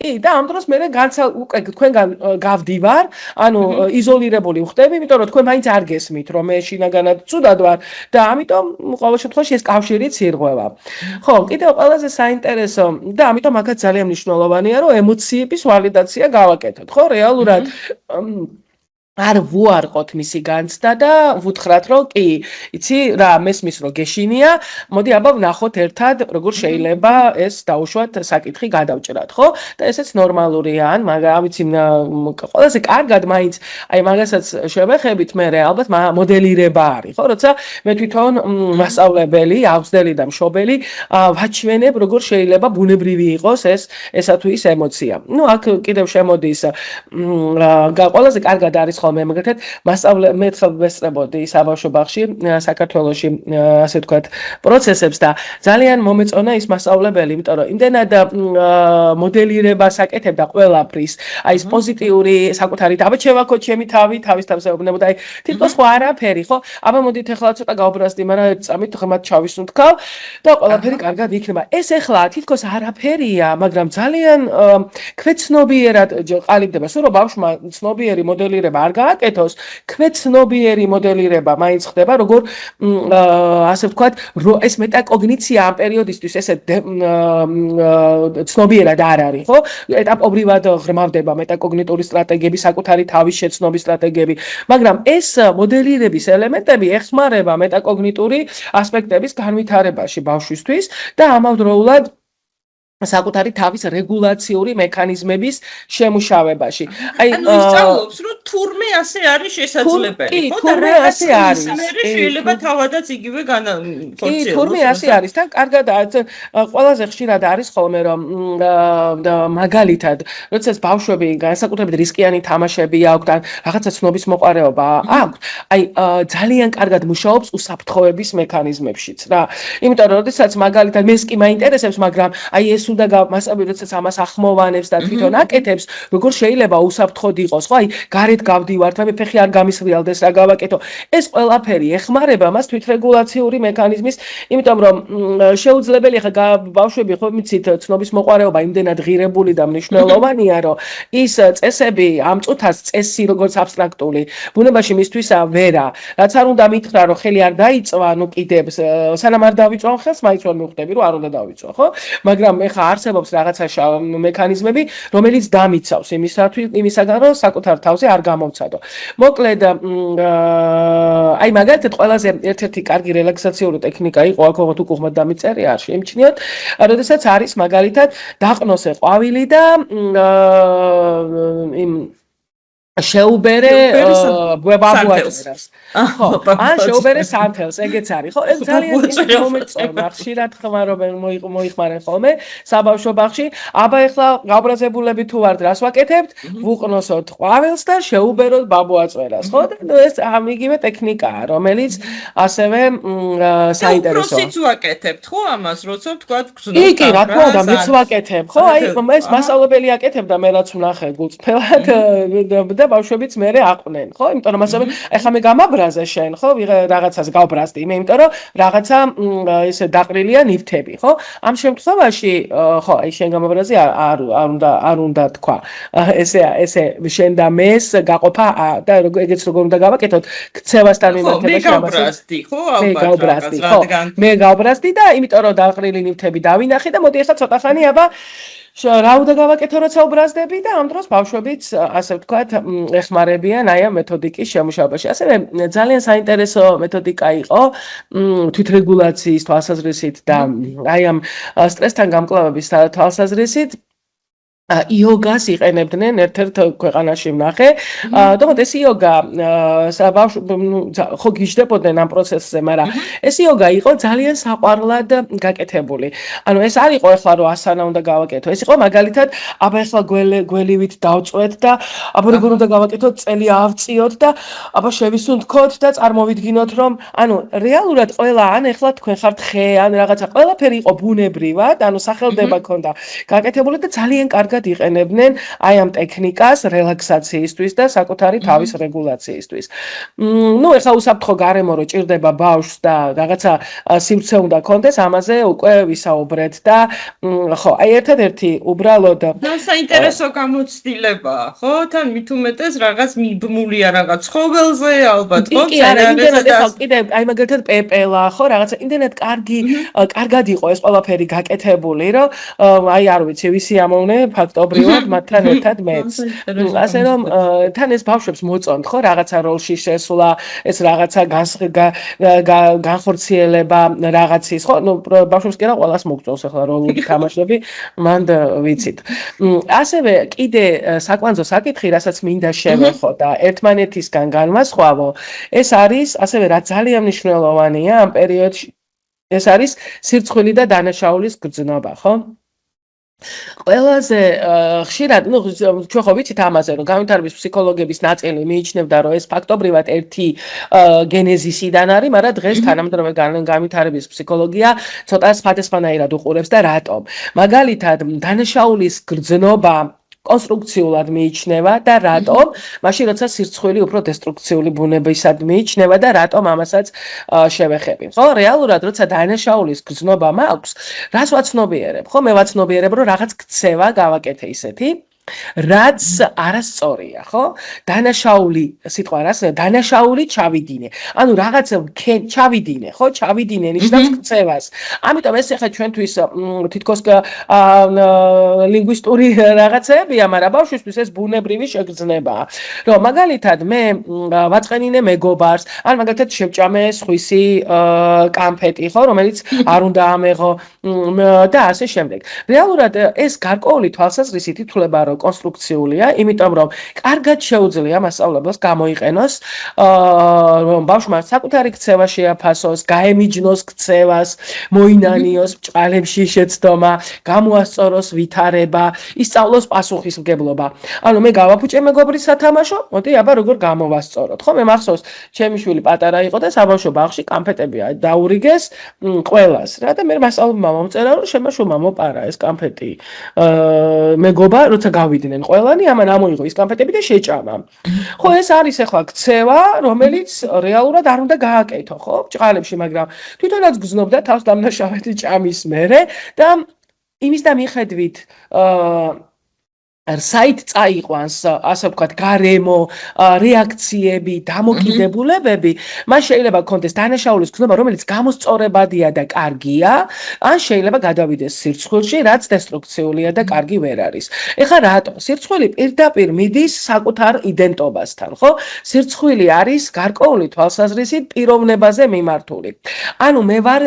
კი, და ამ დროს მე უკვე თქვენგან გავდივარ, ანუ იზოლირებული ვხდები, იმიტომ რომ თქვენ მაინც არ გესმით, რომ მე შინაგანად ცუდად ვარ და ამიტომ ყოველ შემთხვევაში ეს კავშირიც ირღვევა. ხო, კიდევ ყველაზე საინტერესო და ამიტომ მაგაც ძალიან მნიშვნელოვანია, რომ ემოციების ვალიდაცია გავაკეთოთ, ხო? რეალურად არ ვუარყოთ მისი განცდა და ვუთხრათ, რომ კი, იცი რა, მესმის რომ გეშინია, მოდი აბა ვნახოთ ერთად, როგორ შეიძლება ეს დაუშვათ საკითხი გადავჭრათ, ხო? და ესეც ნორმალურია, ან მაგრამ ვიცი, ყველაზე კარგად მაინც აი მაგასაც შევეხებით მე ალბათ მოდელირება არის, ხო? როცა მე თვითონ მასწავლებელი, აღზრდელი და მშობელი ვაჩვენებ, როგორ შეიძლება ბუნებრივი იყოს ესა თუ ის ემოცია. ნუ აქ კიდევ შემოდის ყველაზე კარგად არის ხოლმე მაგალითად მე ვესწრებოდი საბავშვო ბაღში საქართველოში ასე ვთქვათ პროცესებს და ძალიან მომეწონა ის მასწავლებელი, იმიტომ რომ იმდენად მოდელირებას აკეთებდა ყველაფრის, აი ეს პოზიტიური საკუთარი დაბაჩევაქო ჩემი თავის თავს ეუბნებოდა, აი თითქოს ხო არაფერი, ხო? აბა მოდით ახლა ცოტა გავბრაზდი, მაგრამ წამით ღრმად ჩავისუნთქავ და ყველაფერი კარგად იქნება. ეს ახლა თითქოს არაფერია, მაგრამ ძალიან ქვეცნობიერად ყალიბდება, სულ რომ ბავშვმა ცნობიერი მოდელირება არ არ გააკეთოს, ქვეცნობიერი მოდელირება მაინც ხდება, როგორ ასე ვთქვათ, ეს მეტაკოგნიცია ამ პერიოდისთვის ესე ცნობიერად არ არის, ხო? ეტაპობრივად ღრმავდება მეტაკოგნიტური სტრატეგიები, საკუთარი თავის შეცნობის სტრატეგიები, მაგრამ ეს მოდელირების ელემენტები ეხმარება მეტაკოგნიტური ასპექტების განვითარებაში ბავშვისთვის და ამავდროულად საკუთარი თავის რეგულაციური მექანიზმების შემუშავებაში. ანუ ისწავლობს, რომ თურმე ასე არის შესაძლებელი, ხო? და თურმე ასე არის. შეიძლება თავადაც იგივე განახორციელოს. თურმე ასე არის და კარგად ყველაზე ხშირად არის ხოლმე რომ მაგალითად, როდესაც ბავშვები განსაკუთრებით რისკიანი თამაშები აქვთ ან რაღაცა ცნობის მოყარეობა აქვთ, აი ძალიან კარგად მუშაობს უსაფრთხოების მექანიზმებშიც რა. იმიტომ რომ როდესაც მაგალითად მეს კი მაინტერესებს, მაგრამ აი ეს უნდა მასწავლებელი როდესაც ამას ახმოვანებს და თვითონ აკეთებს, როგორ შეიძლება უსაფრთხოდ იყოს, ხო? აი გარეთ გავდივართ, მე ფეხი არ გამისრიალდეს, რა გავაკეთო. ეს ყველაფერი ეხმარება მას თვითრეგულაციური მექანიზმის, იმიტომ რომ შეუძლებელია ხა ბავშვები ხო მიცით ცნობის მოყარეობა იმდენად ღირებული და მნიშვნელოვანია, რომ ის წესები ამ წუთას წესი როგორც აბსტრაქტული ბუნებაში მისთვისა ვერა. რაც არ უნდა მითხრა, რომ ხელი არ დაიწვა, ნუ კიდევ სანამ არ დავიწვან ხელს, მაინც ვერ მივხვდები, რომ არ უნდა დავიწვა, ხო? მაგრამ ეხა არსებობს რაღაცა მექანიზმები, რომელიც დამიცავს იმისაგან, რომ საკუთარ თავზე არ გამოვცადო. მოკლედ, აი მაგალითად ყველაზე ერთ-ერთი კარგი რელაქსაციური ტექნიკა იყო, აქ თუ კუღმად დამიწერი არ შეიმჩნიოთ, როდესაც არის მაგალითად დაყნოსე ყვავილი და იმ შეუბერე ბაბუაჭერას. ხო, ან შეუბერე სანთელს, ეგეც არის, ხო? ეს ძალიან მომეწონა, ხშირად ხმარობენ მოიხმარენ ხოლმე საბავშვო ბაღში. აბა ეხლა გაბრაზებულები თუ ვართ, რას ვაკეთებთ? ვუყნოსოთ ყვავილს და შეუბეროთ ბაბუაჭერას, ხო? და ეს ამიგივე ტექნიკაა, რომელიც ასევე საინტერესოა. უბრალოდ ვაკეთებთ, ხო, ამას, როცა ვთქვათ, გზნობს. კი, რა თქმა უნდა, მეც ვაკეთებ, ხო? აი ეს მასწავლებელი აკეთებდა, მე რაც ვნახე გულწრფელად და ბავშვებიც მერე აყვნენ, ხო? იმიტომ რომ მასწავლებელი ეხლა მე გამაბრაზე შენ, ხო? რაღაცას გავბრაზდი, მე იმიტომ რომ რაღაცა ესე დაყრილია ნივთები, ხო? ამ შემთხვევაში, ხო, აი შენ გამაბრაზე არ უნდა თქვა. ესე შენ და მეს გაყოფა და ეგეც როგორ უნდა გავაკეთოთ, ქცევასთან მიმართებაში ამას. მე გავბრაზდი, ხო? მე გავბრაზდი და იმიტომ რომ დაყრილი ნივთები დავინახე და მოდი ახლა ცოტა ხანი აბა რა უნდა გავაკეთო, როცა ვბრაზდები და ამ დროს ბავშვებიც ასე ვთქვათ ეხმარებიან აი ამ მეთოდიკის შემუშავებაში. ასევე ძალიან საინტერესო მეთოდიკა იყო თვითრეგულაციის თვალსაზრისით და აი ამ სტრესთან გამკლავების თვალსაზრისით იოგას იყენებდნენ ერთ-ერთ ქვეყანაში ვნახე. თუმცა ეს იოგა ხო გიждდებოდნენ ამ პროცესზე, მაგრამ ეს იოგა იყო ძალიან საყვარლად გაკეთებული. ანუ ეს არ იყო ეხლა რომ ასანა უნდა გავაკეთო. ეს იყო მაგალითად, აბა ეხლა გველივით დავწვეთ და აბა როგორ უნდა გავაკეთოთ, წელი ავწიოთ და აბა შევისუნთქოთ და წარმოვიდგინოთ რომ ანუ რეალურად ყველა ან ეხლა თქვენ ხართ ხე ან რაღაცა ყველაფერი იყო ბუნებრივად, ანუ სახელდება ქონდა გაკეთებული და ძალიან კარგად იყენებდნენ აი ამ ტექნიკას რელაქსაციისთვის და საკუთარი თავის რეგულაციისთვის. ნუ ეხლა უსაფრთხო გარემო რო ჭირდება ბავშვს და რაღაცა სივრცე უნდა კონდეს, ამაზე უკვე ვისაუბრეთ და ხო, აი ერთადერთი უბრალოდ საინტერესო გამოცდილებაა, ხო? თან მით უმეტეს რაღაც მიბმულია რაღაც ცხოველზე, ალბათ, ხო? კი, არა, იმდენად ეხლა კიდევ აი მაგალითად პეპელა, ხო, რაღაცა იმდენად კარგად იყო ეს ყველაფერი გაკეთებული, რომ აი არ ვიცი, ვისი ამოვნე ფაქტობრივად მათთან ერთად მეც. ასე რომ თან ეს ბავშვებს მოწონთ, ხო, რაღაცა როლში შესვლა, ეს რაღაცა განხორციელება რაღაცის, ხო, ნუ ბავშვებს კი არა ყველას მოგწონს ახლა როლური თამაშები, მანდ ვიცით. ასევე კიდე საკვანძო საკითხი, რასაც მინდა შევეხო და ერთმანეთისგან განვასხვავო, ეს არის ასევე რაც ძალიან მნიშვნელოვანია ამ პერიოდში, ეს არის სირცხვილი და დანაშაულის გრძნობა, ხო? ყველაზე ხშირად, ნუ ჩვენ ხო ვიცით ამაზე, რომ განვითარების ფსიქოლოგების ნაწილი მიიჩნევდა, რომ ეს ფაქტობრივად ერთი გენეზისიდან არის, მაგრამ დღეს თანამედროვე განვითარების ფსიქოლოგია ცოტა სხვადასხვანაირად უყურებს და რატომ? მაგალითად, დანაშაულის გრძნობა კონსტრუქციულად მიიჩნევა და რატომ? მაშინ როცა სირცხვილი უფრო დესტრუქციული ბუნებისად მიიჩნევა და რატომ ამასაც შევეხები. ხო, რეალურად როცა დანაშაულის გრძნობა მაქვს, რას ვაცნობიერებ? ხო, მე ვაცნობიერებ, რომ რაღაც ქცევა გავაკეთე ისეთი რაც არასწორია, ხო? დანაშაული სიტყვა რას? დანაშაული ჩავიდინე. ანუ რაღაც ჩავიდინე, ხო? ჩავიდინე ნიშნავს ქცევას. ამიტომ ეს ახლა ჩვენთვის თითქოს ლინგვისტური რაღაცებია, მაგრამ ბავშვისთვის ეს ბუნებრივი შეგრძნებაა. რომ მაგალითად მე ვაწყენინე მეგობარს, ან მაგალითად შევჭამე სხვისი კამფეტი, ხო, რომელიც არ უნდა ამეღო და ასე შემდეგ. რეალურად ეს გარკვეული თვალსაზრისით ითვლება რომ კონსტრუქციულია, იმიტომ რომ კარგად შეუძლია მასწავლებლს გამოიყენოს, რომ ბავშვმა საკუთარი ქცევა შეაფასოს, გაემიჯნოს ქცევას, მოინანიოს ბჭყალებში შეცდომა, გამოასწოროს ვითარება, ისწავლოს პასუხისმგებლობა. ანუ მე გავაფუჭე მეგობრის სათამაშო, მოდი აბა როგორ გამოვასწოროთ. ხო, მე მახსოვს, ჩემი შვილი პატარა იყო და საბავშვო ბაღში კამფეტები დაურიგეს ყველას. რა და მე მასწავლებელმა მომწერა რომ შემაშულმა მოპარა ეს კამფეტი მეგობა, როცა გავიდნენ ყველანი, ამან ამოიღო ის კამფეტები და შეჭამა. ხო, ეს არის ახლა ქცევა, რომელიც რეალურად არ უნდა გააკეთო, ხო, ბჭყალებში, მაგრამ თვითონაც გრძნობდა თავს დამნაშავეთი ჭამის მერე და იმის და მიხედვით საით წაიყვანს, ასე ვთქვათ, გარემო, რეაქციები, დამოკიდებულებები, მას შეიძლება გქონდეს დანაშაულის გრძნობა, რომელიც გამოსწორებადია და კარგია, ან შეიძლება გადავიდეს სირცხვილში, რაც დესტრუქციულია და კარგი ვერ არის. ეხლა რატო? სირცხვილი პირდაპირ მიდის საკუთარ იდენტობასთან, ხო? სირცხვილი არის გარკვეული თვალსაზრისით პიროვნებაზე მიმართული. ანუ მე ვარ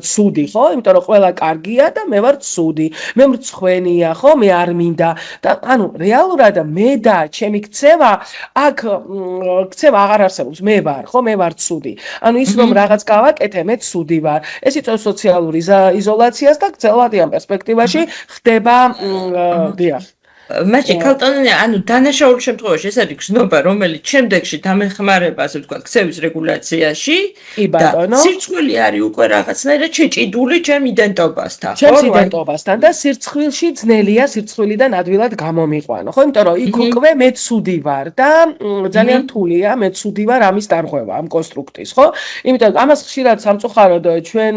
ცუდი, ხო? იმიტომ რომ ყველა კარგია და მე ვარ ცუდი. მე მრცხვენია, ხო? მე არ და ანუ რეალურად მე და ჩემი ქცევა აქ ქცევა აღარ არსებობს, მე ვარ, ხო, მე ვარ ცუდი. ანუ ის რომ რაღაც გავაკეთე, მე ცუდი ვარ. ეს იწვევს სოციალურ იზოლაციას და გრძელვადიან პერსპექტივაში ხდება დიახ. მაშინ ქალტონია, ანუ დანაშაულის შემთხვევაში ეს არის გზნობა, რომელიც შემდეგში დამეხმარება, ასე ვთქვათ, ქცევის რეგულაციაში და სირცხვილი არის უკვე რაღაცნაირად შეჭიდული ჩემ იდენტობასთან, ხო? ჩემს იდენტობასთან და სირცხვილში ძნელია სირცხვილიდან ადვილად გამომიყვანო, ხო? იმიტომ რომ იქ უკვე მე ცუდი ვარ და ძალიან რთულია მე ცუდი ვარ ამის დარღვევა, ამ კონსტრუქტის, ხო? იმიტომ ამას ხშირად სამწუხაროდ ჩვენ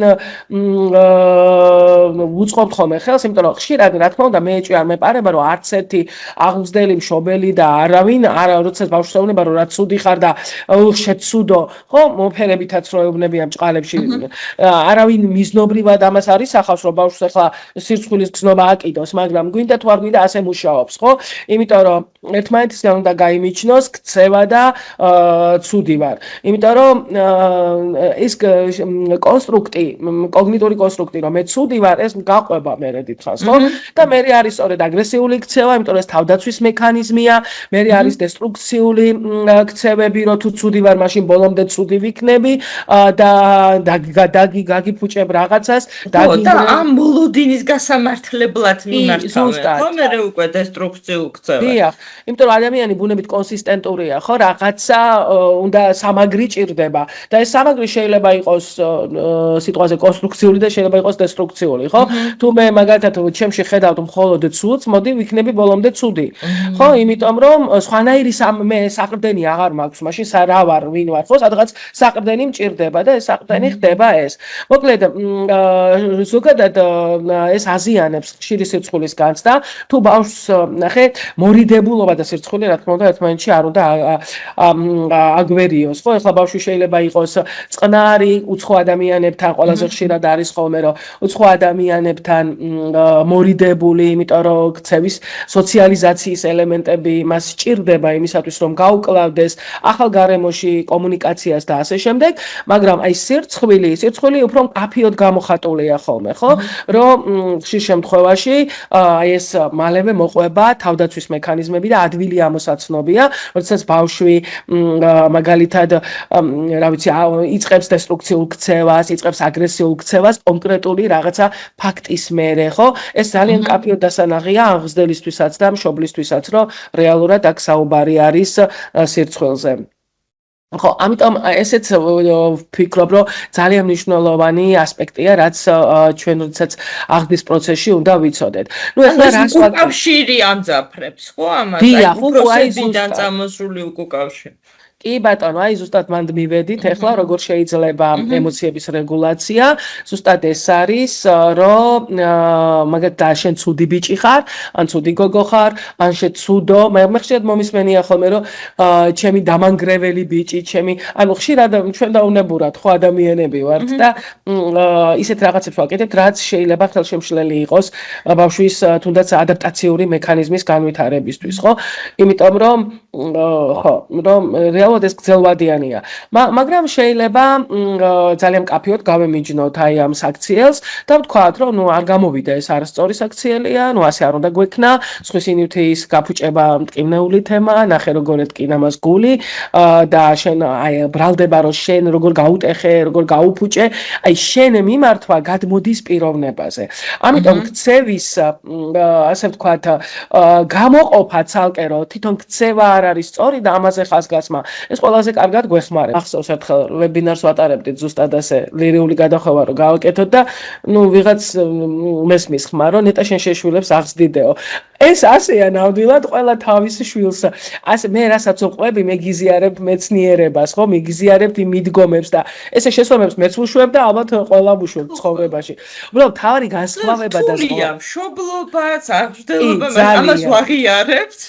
უწყობთ ხოლმე ხელს, იმიტომ რომ ხშირად რა თქმა უნდა მე არ მეპარება რომ არც ერთი აღმზრდელი მშობელი და არავინ როცა ბავშვს ეუბნება რომ რა ცუდი ხარ და შეცუდო, ხო, მოფერებითაც რო ეუბნებიან ბჭყალებში, არავინ მიზნობრივად ამას არ ისახავს რომ ბავშვს ახლა სირცხვილის გზნობა აკიდოს, მაგრამ გვინდა თუ არ გვინდა ასე მუშაობს, ხო? იმიტომ რომ ერთმანეთისგან უნდა გაიმიჯნოს ქცევა და ცუდი ვარ. იმიტომ რომ ეს კონსტრუქტი, კოგნიტური კონსტრუქტი რომ მე ცუდი ვარ, ეს გაყვება მერე დიდხანს, ხო? და მერე არის სწორედ აგრესიული ქცევა, იმიტომ რომ ეს თავდაცვის მექანიზმია, მერე არის დესტრუქციული ქცევები, რომ თუ ცუდი ვარ, მაშინ ბოლომდე ცუდი ვიქნები და გაგიფუჭებ რაღაცას, და ამ მოლოდინის გასამართლებლად მიმართავენ, ხო, მერე უკვე დესტრუქციულ ქცევას. დიახ, იმიტომ რომ ადამიანი ბუნებით კონსისტენტურია, ხო, რაღაცა უნდა სამაგრი ჭირდება და ეს სამაგრი შეიძლება იყოს სიტყვაზე კონსტრუქციული და შეიძლება იყოს დესტრუქციული, ხო? თუ მე მაგალითად ჩემში ხედავთ მხოლოდ ცუდს, მოდი ვიქნები ბოლომდე ცუდი. ხო, იმიტომ რომ სხვანაირი მე საყრდენი აღარ მაქვს, მაშინ რა ვარ, ვინ ვარ, ხო, სადღაც საყრდენი მჭირდება და ეს საყრდენი ხდება ეს. მოკლედ, ზოგადად ეს აზიანებს ხშირი სირცხვილის განცდა, თუ ბავშვს ნახე, მორიდებულობა და სირცხვილი რა თქმა უნდა ერთმანეთში არ უნდა აგვერიოს, ხო? ეხლა ბავშვი შეიძლება იყოს წყნარი, უცხო ადამიანებთან, ყველაზე ხშირად არის ხოლმე რომ უცხო ადამიანებთან მორიდებული, იმიტომ რომ ქცევის სოციალიზაციის ელემენტები მას სჭირდება იმისათვის რომ გაუკლავდეს ახალ გარემოში კომუნიკაციას და ასე შემდეგ, მაგრამ აი სირცხვილი უფრო მკაფიოდ გამოხატულია ხოლმე, ხო? რომ ხშირ შემთხვევაში აი ეს მალევე მოყვება თავდაცვის მექანიზმები და ადვილი ამოსაცნობია, როდესაც ბავშვი მაგალითად რა ვიცი, იწყებს დესტრუქციულ ქცევას, იწყებს აგრესიულ ქცევას კონკრეტული რაღაცა ფაქტის მერე, ხო? ეს ძალიან მკაფიოდ დასანახია აღმზრდელისთვისაც და მშობლისთვისაც, რომ რეალურად აქ საუბარი არის სირცხვილზე. ხო, ამიტომ ესეც ვფიქრობ, რომ ძალიან მნიშვნელოვანი ასპექტია, რაც ჩვენ როდესაც აღზრდის პროცესში უნდა ვიცოდეთ. ნუ ეხლა რას უკავშირი ამძაფრებს, ხო, ამას? დიახ, პროცესიდან წამოსული უკავშირი. კი ბატონო, აი ზუსტად მანდ მივედით ახლა როგორ შეიძლება ემოციების რეგულაცია. ზუსტად ეს არის, რომ მაგალითად შენ ცუდი ბიჭი ხარ, ან ცუდი გოგო ხარ, ან შეცუდო, მე ხშირად მომისმენია ხოლმე რომ ჩემი დამანგრეველი ბიჭი, ანუ ხშირად ჩვენ დაუნებურად ხო ადამიანები ვართ და ისეთ რაღაცებს ვაკეთებთ, რაც შეიძლება ხელშემშლელი იყოს ბავშვის თუნდაც ადაპტაციური მექანიზმის განვითარებისთვის, ხო? იმიტომ რომ რომ რეალურად ეს გრძელვადიანია. მაგრამ შეიძლება ძალიან მკაფიოდ გავემიჯნოთ აი ამ საქციელს და ვთქვათ, რომ არ გამოვიდა ეს არასწორი საქციელია, ასე არ უნდა გვექნა, სხვის ინიუთის გაფუჭება მტკივნეული თემაა, ნახე როგორ ეთკინა მას გული და შენ აი ბრალდება რომ შენ როგორ გაუტეხე, როგორ გაუფუჭე, აი შენ მიმართვა გადმოდის პიროვნებაზე. ამიტომ ქცევის ასე ვთქვათ გამოყოფა ცალკე რომ თვითონ ქცევა არ არის სწორი და ამაზე ხაზგასმა ეს ყველაზე კარგად გვეხმარება. ახსოვს ერთხელ ვებინარს ვატარებდით ზუსტად ასე ლირიული გადახვევა რომ გავაკეთოთ და ვიღაც მესმის ხმა რომ ნეტა შენ შეშვილებს აღზდიდეო. ეს ასეა ნამდვილად ყველა თავის შვილს. ასე მე რასაც ვყვები, მე გიზიარებ მეცნიერებას, ხო? მიგიზიარებთ იმ მიდგომებს და ესე შესაბამებს მეც ვუშვებ და ალბათ ყველა ვუშვებ ცხოვრებაში. უბრალოდ თავი განსხვავება და მშობლობაც, აღზრდელობა, ამას ვაღიარებთ.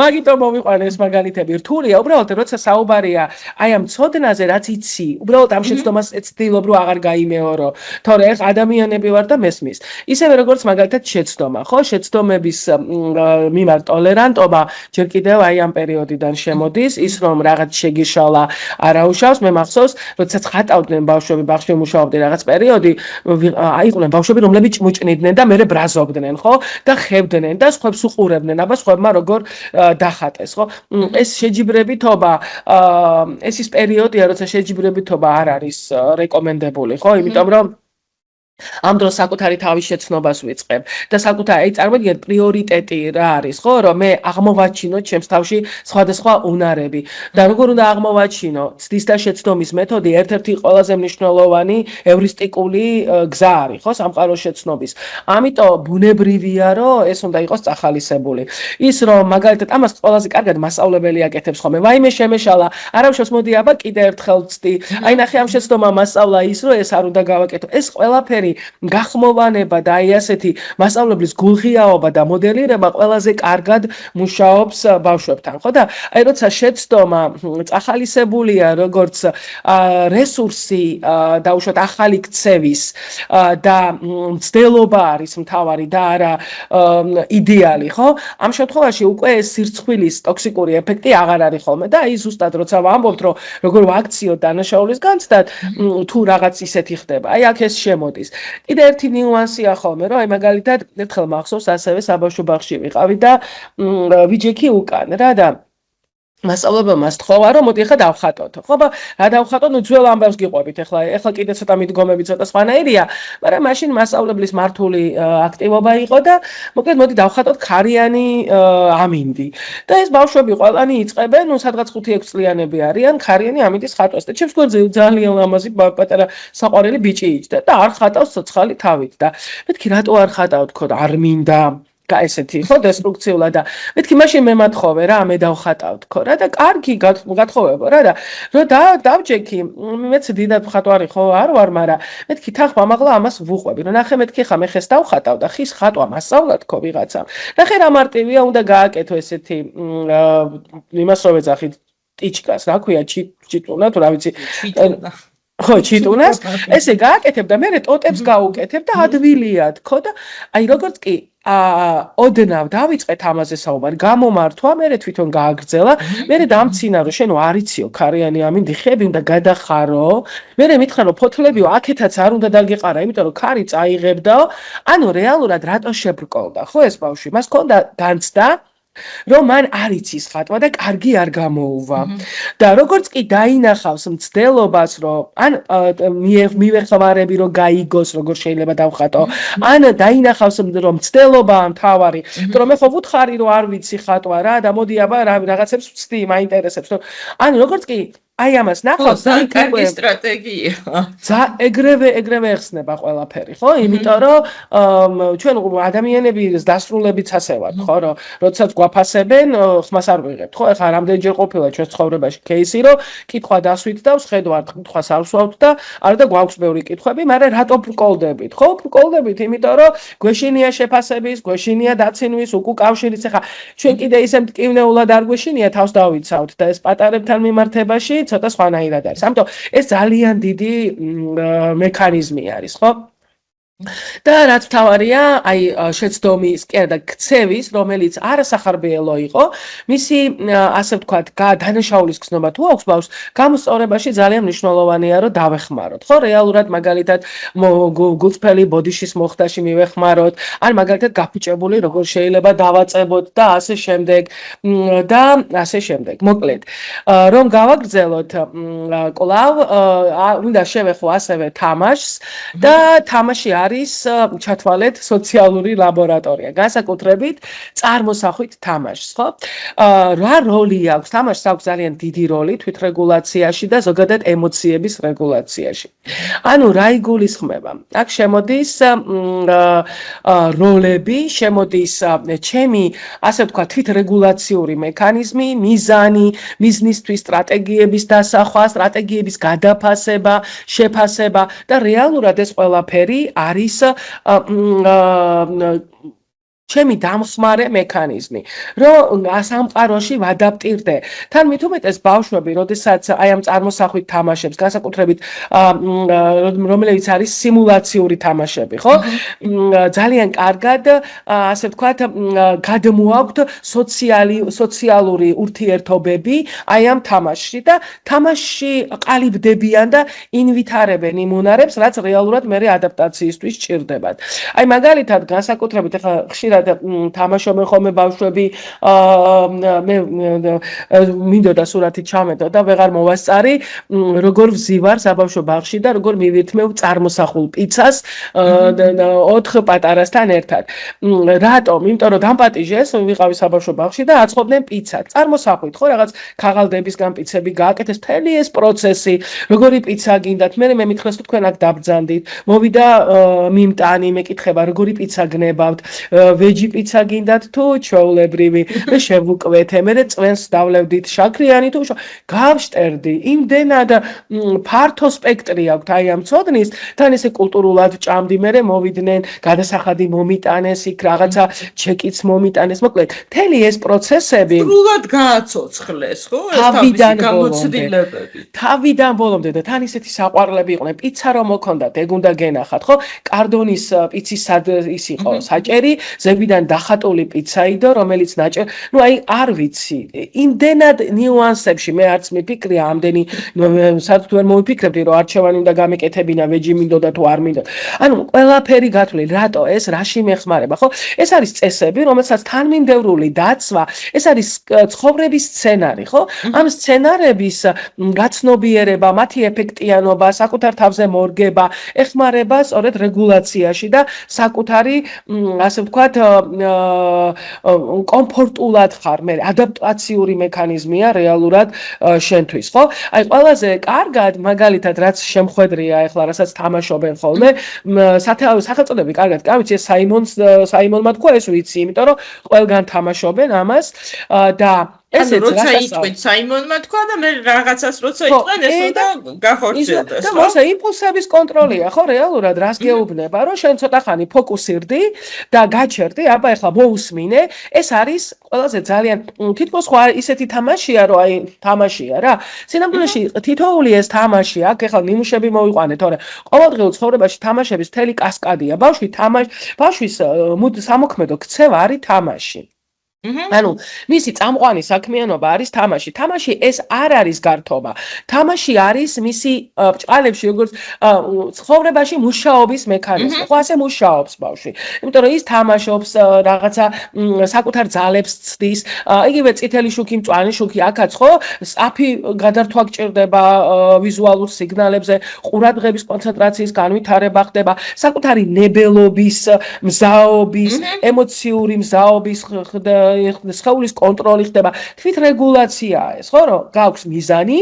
მაგიტომ მოვიყვანე ეს მაგალითები. რთულია, უბრალოდ როცა საუბარია აი ამ ცოდნაზე, რაც იცი, უბრალოდ ამ შეცდომას ეცდილობ რომ აღარ გაიმეორო. თორე ეს ადამიანები ვარ და მესმის. ისევე როგორც მაგალითად შეცდომა, ხო? შეცდომების მიმართ ტოლერანტობა ჯერ კიდევ აი ამ პერიოდიდან შემოდის, ის რომ რაღაც შეგიშალა არაუშავს, მე მახსოვს, როდესაც ხატავდნენ ბავშვები, ბაღში მუშაობდნენ რაღაც პერიოდი, აიყვნენ ბავშვები, რომლებიც ჭმუჭნიდნენ და მერე ბრაზობდნენ, ხო? და ხევდნენ და სხვებს უყურებდნენ, აბა სხვებმა როგორ დახატეს, ხო? ეს შეჯიბრებითობა, ეს ის პერიოდია, როცა შეჯიბრებითობა არ არის რეკომენდებული, ხო? იმიტომ რომ ამ დროს საკუთარი თავის შეცნობას ვიწყებ და საკუთარი წარმოგიდგენთ პრიორიტეტი რა არის ხო რომ მე აღმოვაჩინო ჩემს თავში სხვადასხვა უნარები და როგორ უნდა აღმოვაჩინო ცდის და შეცდომის მეთოდი ერთ-ერთი ყველაზე მნიშვნელოვანი ევრისტიკული გზა არის ხო სამყაროს შეცნობის ამიტომ ბუნებრივია რომ ეს უნდა იყოს წახალისებული ის რომ მაგალითად ამას ყველაზე კარგად მასწავლებელი აკეთებს ხოლმე ვაიმე შემეშალა არავშოს მოდი აბა კიდე ერთხელ ვწდი აი ნახე ამ შეცდომა მასწავლა ის რომ ეს არ უნდა გავაკეთო ეს ყველაფერი გახმოვანება და აი ასეთი მასწავლებლის გულღიაობა და მოდელირება ყველაზე კარგად მუშაობს ბავშვებთან, ხო და აი როცა შეცდომა წახალისებულია როგორც რესურსი და უშუალოდ ახალი ქცევის და მცდელობა არის მთავარი და არა იდეალი, ხო? ამ შემთხვევაში უკვე ეს სირცხვილის ტოქსიკური ეფექტი აღარ არის ხოლმე და აი ზუსტად როცა ვამბობთ რომ როგორ ვაქციოთ დანაშაულის განცდად თუ რაღაც ისეთი ხდება, აი აქ ეს შემოდის. კიდე ერთი ნიუანსია ხოლმე, რომ აი მაგალითად ერთხელ მახსოვს ასევე საბავშვო ბაღში ვიყავი და ვიჯექი უკან რა და მასწავლებელმა სთხოვა რომ მოდი ახლა დავხატოთ. ხო, რა დავხატოთ? ნუ ძველ ამბავს გიყვებით ახლა კიდე ცოტა მიდგომები ცოტა სხვანაირია, მაგრამ მაშინ მასწავლებლის მართული აქტივობა იყო და მოკლედ მოდი დავხატოთ ქარიანი ამინდი. და ეს ბავშვები ყველანი იწყებენ, ნუ სადღაც 5-6 წლიანები არიან, ქარიანი ამინდის ხატვას და ჩემს გვერდზე ძალიან ლამაზი პატარა საყვარელი ბიჭი იჯდა და არ ხატავს ცოცხალი თავით და მეთქი რატო არ ხატავ თქო და არ მინდა ესეთი ხო დესტრუქციულად და მეთქი მაშინ მე მათხოვე რა მე დავხატავ თქო რა და კარგი გათხოვებო რა და რომ დავჯექი მეც დიდად ხატვარი ხო არ ვარ მაგრამ მეთქი თხა მაღლა ამას ვუყვები რომ ნახე მეთქი ხა მე ხეს დავხატავ და ხის ხატვა მასწავლა თქო ვიღაცამ ნახე რა მარტივია უნდა გააკეთო ესეთი იმას რო ვეძახით ტიჩკას რა ქვია ჩიტუნა თუ რა ვიცი ხო ჩიტუნას ესე გააკეთებ და მე ტოტებს გაუკეთებ და ადვილია თქო და აი როგორც კი ოდნავ დავიწყეთ ამაზე საუბარი გამომართვა მე თვითონ გააგრძელა მე დამცინა რომ შენო არიციო ქარიანი ამინდი ხები უნდა გადახარო მე მითხრა რომ ფოთლებიო აქეთაც არ უნდა დაგეყარა იმიტომ რომ ქარი წაიღებდაო ანუ რეალურად რატო შებრკოლდა ხო ეს ბავშვი მას ჰქონდა განცდა რომ მან არ იცის ხატვა და კარგი არ გამოუვა და როგორც კი დაინახავს მცდელობას რომ ან მივეხმარები რომ გაიგოს როგორ შეიძლება დავხატო ან დაინახავს რომ მცდელობა მთავარი რომ მე ხო ვუთხარი რომ არ ვიცი ხატვა რა და მოდი აბა რაღაცებს ვცდი მაინტერესებს რომ ან როგორც კი აი ამას ხო, ნახავთ, ძალიან კარგი სტრატეგია. ეგრევე ეხსნება ყველაფერი, ხო? იმიტომ რომ ჩვენ ადამიანები დასრულებიც ასე ვართ, ხო, რომ როდესაც გვაფასებენ, ხმას არ ვიღებთ, ხო? ეხლა რამდენჯერ ყოფილა ჩვენ ცხოვრებაში кейსი, რომ კითხვა დასვით და ვხედავთ, კითხვას არ ვსვავთ და არა და გვაქვს ბევრი კითხვები, მაგრამ რატო ბრკოლდებით, ხო? ბრკოლდებით, იმიტომ რომ გვეშინია შეფასების, გვეშინია დაცინვის, უკავშირის, ეხლა ჩვენ კიდე ისე მტკივნეულად არ გვეშინია თავს დავიცავთ და ეს პატარებთან მიმართებაში ცოტა სხვანაირად არის. ამიტომ ეს ძალიან დიდი მექანიზმი არის, ხო? და რაც თავარია, აი შეცდომის, კი არა და ქცევის, რომელიც არასახარბიელო იყო, მისი ასე ვთქვათ, დანაშაულის გზნობა თუ აქვს ბავშვს, გამოსწორებაში ძალიან მნიშვნელოვანია, რომ დავეხმაროთ. ხო, რეალურად მაგალითად გულწრფელი ბოდიშის მოხდაში მივეხმაროთ, ან მაგალითად გაფუჭებული როგორ შეიძლება დავაწებოთ და ასე შემდეგ და ასე შემდეგ. მოკლედ, რომ გავაგრძელოთ, კვლავ უნდა შევეხო ასევე თამაშს და თამაში არის ჩათვალეთ სოციალური ლაბორატორია, განსაკუთრებით წარმოსახვით თამაშს, ხო? რა როლი აქვს? თამაშს აქვს ძალიან დიდი როლი თვითრეგულაციაში და ზოგადად ემოციების რეგულაციაში. ანუ რა იგულისხმება? აქ შემოდის როლები, შემოდის ჩემი, ასე ვთქვათ, თვითრეგულაციური მექანიზმი, მიზანი, მიზნისთვის სტრატეგიების დასახვა, სტრატეგიების გადაფასება, შეფასება და რეალურად ეს ყველაფერი არის ჩემი დამხმარე მექანიზმი, რომ სამყაროში ვადაპტირდე. თან მით უმეტეს ბავშვები, როდესაც აი ამ წარმოსახვით თამაშებს, განსაკუთრებით რომელიც არის სიმულაციური თამაშები, ხო? ძალიან კარგად, ასე ვთქვათ, გადმოაქვთ სოციალური ურთიერთობები აი ამ თამაშში და თამაშში ყალიბდებიან და ინვითარებენ იმუნარებს, რაც რეალურად მე ადაპტაციისთვის სჭირდებათ. აი მაგალითად, განსაკუთრებით ახლა ხშირად თამაშობენ ხოლმე ბავშვები, მე მინდოდა სურათი ჩამეტო და ვეღარ მოვასწარი, როგორ ვზივარ საბავშვო ბაღში და როგორ მივირთმევ წარმოსახულ პიცას 4 პატარასთან ერთად. რატომ? იმიტომ რომ დამპატიჟეს, ვიყავი საბავშვო ბაღში და აწყობდნენ პიცას. წარმოსახვით, ხო, რაღაც ქაღალდებისგან პიცები გააკეთეს, მთელი ეს პროცესი, როგორი პიცა გინდათ, მე მითხრეს თუ თქვენ აქ დაბრძანდით, მოვიდა მიმტანი, მეკითხება, როგორი პიცა გნებავთ, ვეჯი პიცა გინდათ თუ ჩვეულებრივი, მე შევუკვეთე, მე წვენს დავლევდით შაქრიანი თუ გავშტერდი, იმდენად ფართო სპექტრი აქვს აი ამ ცოდნის, თან ესე კულტურულად ჭამდი, მე მოვიდნენ, გადასახადი მომიტანეს, იქ რაღაცა ჩეკიც მომიტანეს, მოკლედ, მთელი ეს პროცესები სრულად გააცოცხლეს, ხო? ეს თავისი გამოცდილებები. თავიდან ბოლომდე და თან ისეთი საყვარლები იყვნენ, პიცა რომ მოქონდათ, ეგ უნდა გენახათ, ხო? კარდონის პიცის ის იყო საჭერი, ზევიდან დახატული პიცაიდო, რომელიც ნაჭერ, ну აი არ ვიცი, იმდენად ნიუანსებში მე არც მიფიქრია, ამდენი სადაც ვერ მოვიფიქრებდი, რომ არჩევანი უნდა გამეკეთებინა, ვეჯი მინდოდა თუ არ მინდოდა. ანუ ყველაფერი გათვლილი, რატო ეს, რაში მეხმარება, ხო? ეს არის წესები, რომელსაც თანმიმდევრული დაცვა, ეს არის ცხოვრების სცენარი, ხო? ამ სცენარების გაცნობიერება, მათი ეფექტიანობა, საკუთარ თავზე მორგება, ეხმარება სწორედ რეგულაციაში და საკუთარი, ასე ვთქვათ, კომფორტულად ხარ, მე ადაპტაციური მექანიზმია რეალურად შენთვის, ხო? აი ყველაზე კარგად, მაგალითად, რაც შემხვედრია ახლა, რასაც თამაშობენ ხოლმე, სახელწოდები კარგად, კი ვიცი, საიმონმა თქვა ეს ვიცი, იმიტომ რომ ყველგან თამაშობენ ამას და ესე როცა იტყვით საიმონმა თქვა და მე რაღაცას როცა იტყვენ ეს უნდა გახორციელდეს, ხო? და მოსა იმპულსების კონტროლია, ხო, რეალურად რას გეუბნება, რომ შენ ცოტა ხანი ფოკუსირდი და გაჩერდი, აბა ეხლა მოусმინე, ეს არის ყველაზე ძალიან თითქოს ხო ისეთი თამაშია, რომ აი თამაშია რა. სინამდვილეში თითოეული ეს თამაში აქ ეხლა ნიმუშები მოვიყვანე, თორე ყოველდღიურ ცხოვრებაში თამაშების მთელი კასკადია. ბავშვის სამოქმედო ქცევა არის თამაში. ანუ მისი წამყვანი საქმიანობა არის თამაში. თამაში ეს არ არის გართობა. თამაში არის მისი ბჭყალებში როგორც ცხოვრებაში მუშაობის მექანიზმი. ხო ასე მუშაობს ბავშვი. იმიტომ რომ ის თამაშობს რაღაცა საკუთარ ძალებს ცდის. იგივე წითელი შუქი, მწვანე შუქი, აქაც ხო სწაფი გადართვა გჭირდება ვიზუალურ სიგნალებზე, ყურადღების კონცენტრაციის განვითარება ხდება, საკუთარი ნებელობის, მზაობის, ემოციური მზაობის სხეულის კონტროლი ხდება, თვითრეგულაციაა ეს, ხო, რომ გაქვს მიზანი,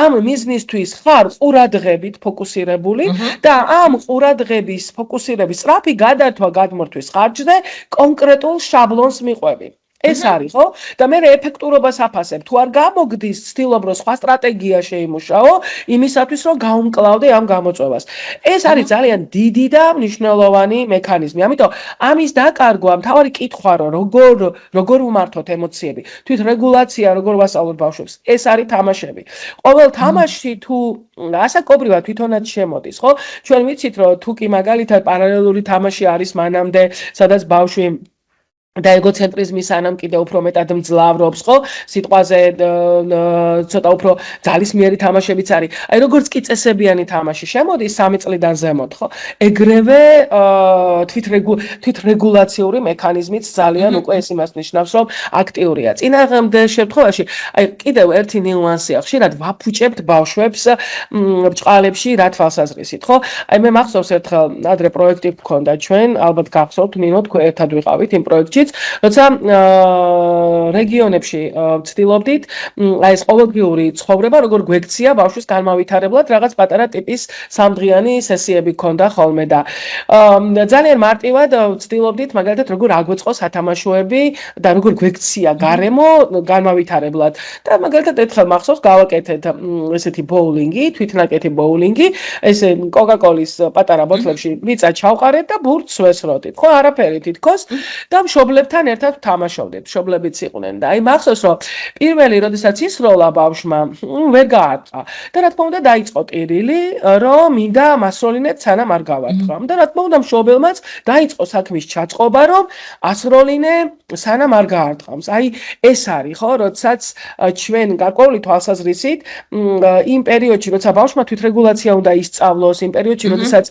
ამ მიზნისთვის ხარ ყურადღებით ფოკუსირებული და ამ ყურადღების ფოკუსირების სწრაფი გადართვა გადმორთვის ხარჯზე კონკრეტულ შაბლონს მიყვები. ეს არის, ხო? და მე ეფექტურობას აფასებ. თუ არ გამოგდის, ცდილობ რომ სხვა სტრატეგია შეიმუშაო, იმისათვის რომ გაუმკლავდე ამ გამოწვევას. ეს არის ძალიან დიდი და მნიშვნელოვანი მექანიზმი. ამიტომ ამის დაკარგვა, მთავარი კითხვა რომ როგორ უმართოთ ემოციები, თვითრეგულაცია როგორ ვასწავლოთ ბავშვებს. ეს არის თამაშები. ყოველ თამაში თუ ასაკობრივად თვითონაც შემოდის, ხო? ჩვენ ვიცით რომ თუ კი მაგალითად პარალელური თამაში არის მანამდე, სადაც ბავშვი და ეგოცენტრიზმი სანამ კიდე უფრო მეტად მძლავრობს, ხო? სიტყვაზე ცოტა უფრო ძალისმიერი თამაშებიც არის. აი როგორც კი წესებიანი თამაში შემოდის 3 წლიდან ზემოთ, ხო? ეგრევე თვითრეგულაციური მექანიზმიც ძალიან უკვე ეს იმას ნიშნავს, რომ აქტიურია. წინააღმდეგ შემთხვევაში, აი კიდევ ერთი ნიუანსია, ხშირად ვაფუჭებთ ბავშვებს ბჭყალებში რა თვალსაზრისით, ხო? აი მე მახსოვს ერთხელ ადრე პროექტი გქონდა ჩვენ, ალბათ გახსოვთ, ნინო თქვენ ერთად ვიყავით იმ პროექტში როცა რეგიონებში ვცდილობდით აი ეს ყოველდღიური ცხოვრება როგორ გვექცია ბავშვის განმავითარებლად რაღაც პატარა ტიპის სამდღიანი სესიები ქონდა ხოლმე და ძალიან მარტივად ვცდილობდით მაგალითად როგორ აგვეწყო სათამაშოები და როგორ გვექცია გარემო განმავითარებლად და მაგალითად ერთხელ მახსოვს გავაკეთეთ ესეთი ბოულინგი თვითნაკეთი ბოულინგი ესე კოკაკოლის პატარა ბოთლებში მიწა ჩავყარეთ და ბურთს ვესროდით ხო არაფერი თითქოს და მშობლებთან ერთად თამაშობდით. მშობლებიც იყვნენ და აი მახსოვს რომ პირველი როდესაც ისროლა ბავშვმა ვერ გაარტყა და რა თქმა უნდა დაიწყო ტირილი რომ მინდა მასროლინეთ სანამ არ გავარტყა. და რა თქმა უნდა მშობელმაც დაიწყო საქმის ჩაწყობა რომ ასროლინე სანამ არ გაარტყამს. აი ეს არის ხო როდესაც ჩვენ გარკვეული თვალსაზრისით იმ პერიოდში როცა ბავშვმა თვითრეგულაცია უნდა ისწავლოს იმ პერიოდში როდესაც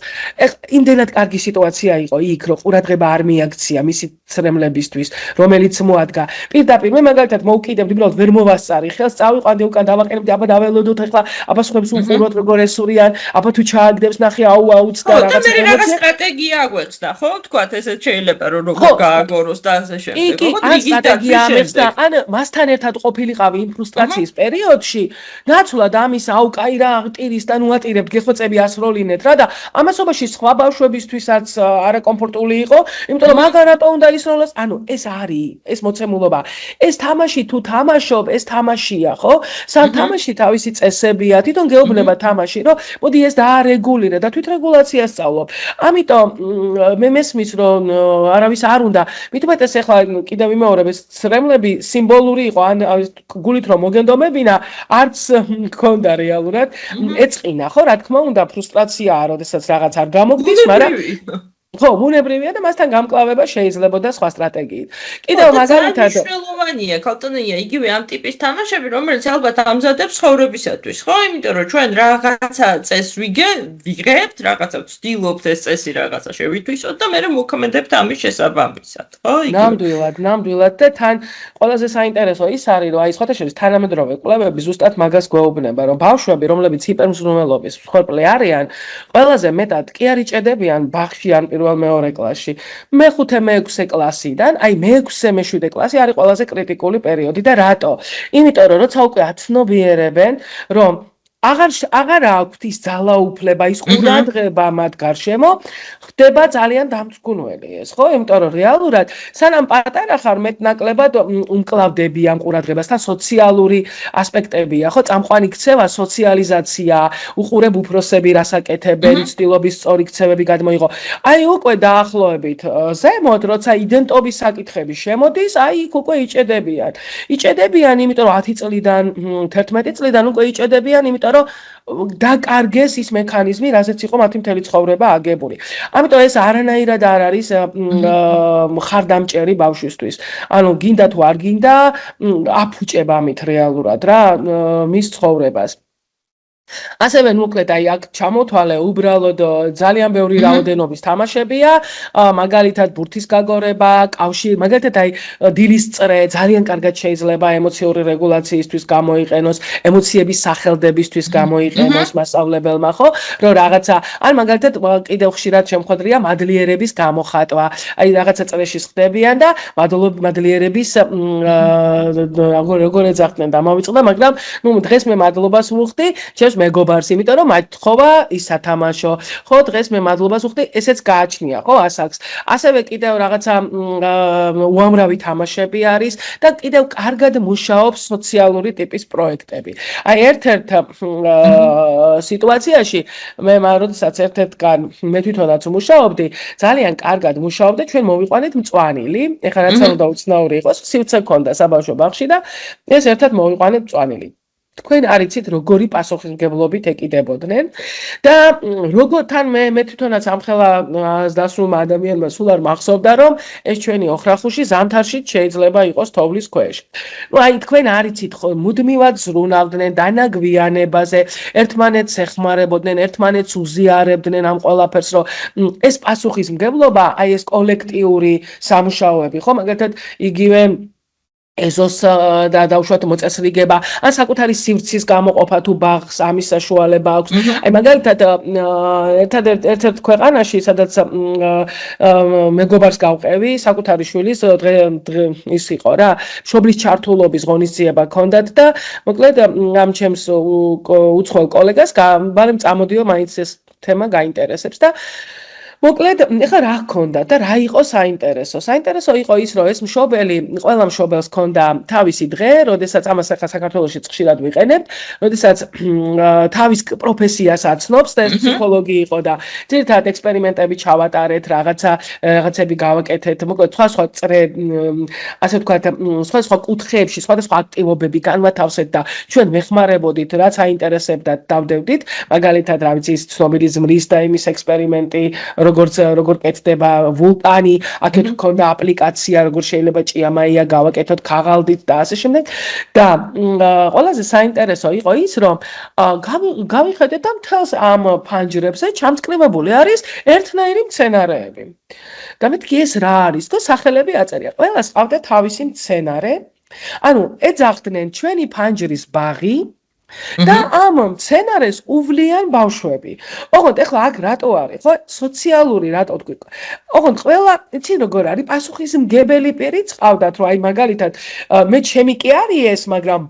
იმდენად კარგი სიტუაცია იყო იქ რომ ყურადღება არ მიაქცია მისი ცრემლებისთვის რომელიც მოადგა პირდაპირ მე მაგალითად მოვკიდებდი უბრალოდ ვერ მოვასწარი ხელს წავიყვანდი უკან დავაყენებდი აბა დაველოდოთ ახლა აბა სხვებს უყუროთ როგორ ესურიან აბა თუ ჩააგდებს ნახე აუც და რაღაც სტრატეგია აგვეცდა ხო თქვათ ესეც შეიძლება რომ როგორ გააგოროს და ასე შემდეგ როგორ სტრატეგია ამეცდა ან მასთან ერთად ყოფილიყავი იმ ფრუსტრაციის პერიოდში ნაცვლად ამის აუკაი რა ტირის და ნუატირებთ გეხოცები ასროლინეთ რა და ამასობაში სხვა ბავშვებისთვისაც არაკომფორტული იყო იმიტომ რომ მაგარ რატო უნდა ისროლოს ანუ ეს არის ეს მოცემულობა ეს თამაში თუ თამაშობ ეს თამაშია ხო სამ თამაში თავისი წესებია თვითონ გეუბნება თამაში რომ მოდი ეს დაარეგულირე და თვითრეგულაცია სწავლობ ამიტომ მე მესმის რომ არავის არ უნდა მithumetes ახლა კიდევ ვიმეორებ ეს ცრემლები სიმბოლური იყო ან გულით რომ მოგენდომებინა არც მქონდა რეალურად ეწყინა ხო რა თქმა უნდა ფრუსტრაციაა როდესაც რაღაც არ გამოგდის მაგრამ ხო, ბუნებრივია და მასთან გამკლავება შეიძლებოდა სხვა სტრატეგიით. კიდევ მაგალითად მნიშვნელოვანია, ქალწონია, იგივე ამ ტიპის თამაშები, რომელიც ალბათ ამზადებს ცხოვრებისათვის, ხო? იმიტომ რომ ჩვენ რაღაცა წესს ვიღებთ, რაღაცა ვცდილობთ ეს წესი რაღაცა შევითვისოთ და მე მოქმედებთ ამის შესაბამისად, ხო? ნამდვილად და თან ყველაზე საინტერესო ის არის, რომ აი სხვათა შორის თანამედროვე კვლევები ზუსტად მაგას გვეუბნება, რომ ბავშვები, რომლებიც ჰიპერმზრუნველობის მსხვერპლი არიან, ყველაზე მეტად კი არ იჭედებიან ბაღში ან მეორე კლასში. მე-5 მე-6 კლასიდან, აი მე-6 მე-7 კლასი არის ყველაზე კრიტიკული პერიოდი და რატო? იმიტომ რომ როცა უკვე აცნობიერებენ, რომ აღარ აქვთ ის ძალაუფლება, ის ყურადღება მათ გარშემო, ხდება ძალიან დამწკუნველი ეს, ხო? იმიტომ რომ რეალურად სანამ პატარა ხარ მეტნაკლებად უმკლავდები ამ ყურადღებას და სოციალური ასპექტებია, ხო? წამყვანი ქცევა, სოციალიზაცია, უყურებ უფროსები რასაკეთებენ, ცდილობის სწორი ქცევები გადმოიღო. აი უკვე დაახლოებით ზემოთ, როცა იდენტობის საკითხები შემოდის, აი იქ უკვე იჭედებიან. იჭედებიან, იმიტომ რომ 10 წლიდან 11 წლიდან უკვე იჭედებიან, იმიტომ რომ დაკარგეს ის მექანიზმი, რაზეც იყო მათი მთელი ცხოვრება აგებული. ამიტომ ეს არანაირად არ არის მხარდამჭერი ბავშვისთვის. ანუ გინდა თუ არ გინდა, აფუჭებ ამით რეალურად რა მის ცხოვრებას. ასევე მოკლედ აი აქ ჩამოთვალე უბრალოდ ძალიან ბევრი რაოდენობის თამაშებია, მაგალითად ბურთის გაგორება, კავშირი, მაგალითად აი დილის წრე ძალიან კარგად შეიძლება ემოციური რეგულაციისთვის გამოიყენოს, ემოციების სახელდებისთვის გამოიყენოს მასწავლებელმა, ხო? რომ რაღაცა, ან მაგალითად კიდევ ხშირად შემხვედრია მადლიერების გამოხატვა. აი რაღაცა წრეში ხდებიან და მადლიერების როგორ ეძახდნენ და მოვიწყდა, მაგრამ ნუ დღეს მე მადლობას ვუხდი, ჩემს მეგობარს, იმიტომ რომ მათხოვა ის სათამაშო. ხო, დღეს მე მადლობას ვუხდი, ესეც გააჩნია, ხო, ასაკს. ასევე კიდევ რაღაცა უამრავი თამაშები არის და კიდევ კარგად მუშაობს სოციალური ტიპის პროექტები. აი ერთ-ერთ სიტუაციაში მე როდესაც ერთ-ერთგან მე თვითონაც მუშაობდი, ძალიან კარგად მუშაობდა, ჩვენ მოვიყვანეთ მწვანილი, ეხლა რაც არ უნდა უცნაური იყოს, სივცე ქონდა საბავშვო ბაღში და ეს ერთად მოვიყვანეთ მწვანილი. თქვენ არ იცით როგორი პასუხისმგებლობით ეკიდებოდნენ და როგორ თან მე თვითონაც ამხელა დასრულმა ადამიანმა სულ არ მახსოვდა რომ ეს ჩვენი ოხრახუში ზამთარში შეიძლება იყოს თოვლის ქვეშ. ნუ აი თქვენ არ იცით ხო მუდმივად ზრუნავდნენ დანაგვიანებაზე, ერთმანეთს ეხმარებოდნენ, ერთმანეთს უზიარებდნენ ამ ყველაფერს, რომ ეს პასუხისმგებლობა, აი ეს კოლექტიური სამუშაოები, ხო, მაგალითად იგივე ეზოს და დაუშვათ მოწესრიგება, ან საკუთარი სივრცის გამოყოფა თუ ბაღს ამის საშუალება აქვს. აი მაგალითად ერთ-ერთ ქვეყანაში, სადაც მეგობარს გავყევი, საკუთარი შვილის ის იყო რა, მშობლის ჩართულობის ღონისძიება ჰქონდათ და მოკლედ ამ ჩემს უცხოელ კოლეგას ბარემ წამოდიო მაინც ეს თემა გაინტერესებს და მოკლედ, ეხლა რა ჰქონდა და რა იყო საინტერესო? საინტერესო იყო ის, რომ ეს მშობელი, ყველა მშობელს ჰქონდა თავისი დღე, როდესაც ამას ახლა საქართველოში ხშირად ვიყენებთ, როდესაც თავის პროფესიას აცნობს და ეს ფსიქოლოგი იყო და ძირითადად ექსპერიმენტები ჩავატარეთ, რაღაცები გავაკეთეთ, მოკლედ სხვა ასე ვთქვათ, სხვა კუთხეებში, სხვადასხვა აქტივობები განვათავსეთ და ჩვენ ვეხმარებოდით, რაც აინტერესებდათ, დავდევდით, მაგალითად, რა ვიცი, ცნობილი ზმრის და იმის ექსპერიმენტი როგორ კეთდება ვულკანი, აქეთ ჰქონდა აპლიკაცია, როგორ შეიძლება ჭიამაია გავაკეთოთ, ქაღალდით და ასე შემდეგ. და ყველაზე საინტერესო იყო ის, რომ გავიხედეთ და მთელს ამ ფანჯრებზე ჩამწკრივებული არის ერთნაირი მცენარეები. და მეთქი ეს რა არის? თქო, სახელები აწერია. ყველას ყავდა თავისი მცენარე. ანუ ეძახდნენ ჩვენი ფანჯრის ბაღი და ამ მცენარეს უვლიან ბავშვები. ოღონდ ეხლა აქ რატო არის? ხო, სოციალური რატო თქვი? ოღონდ ყველა, იცი როგორ არის, პასუხისმგებელი პირიც ყავდათ, რომ აი მაგალითად მე ჩემი კი არის ეს, მაგრამ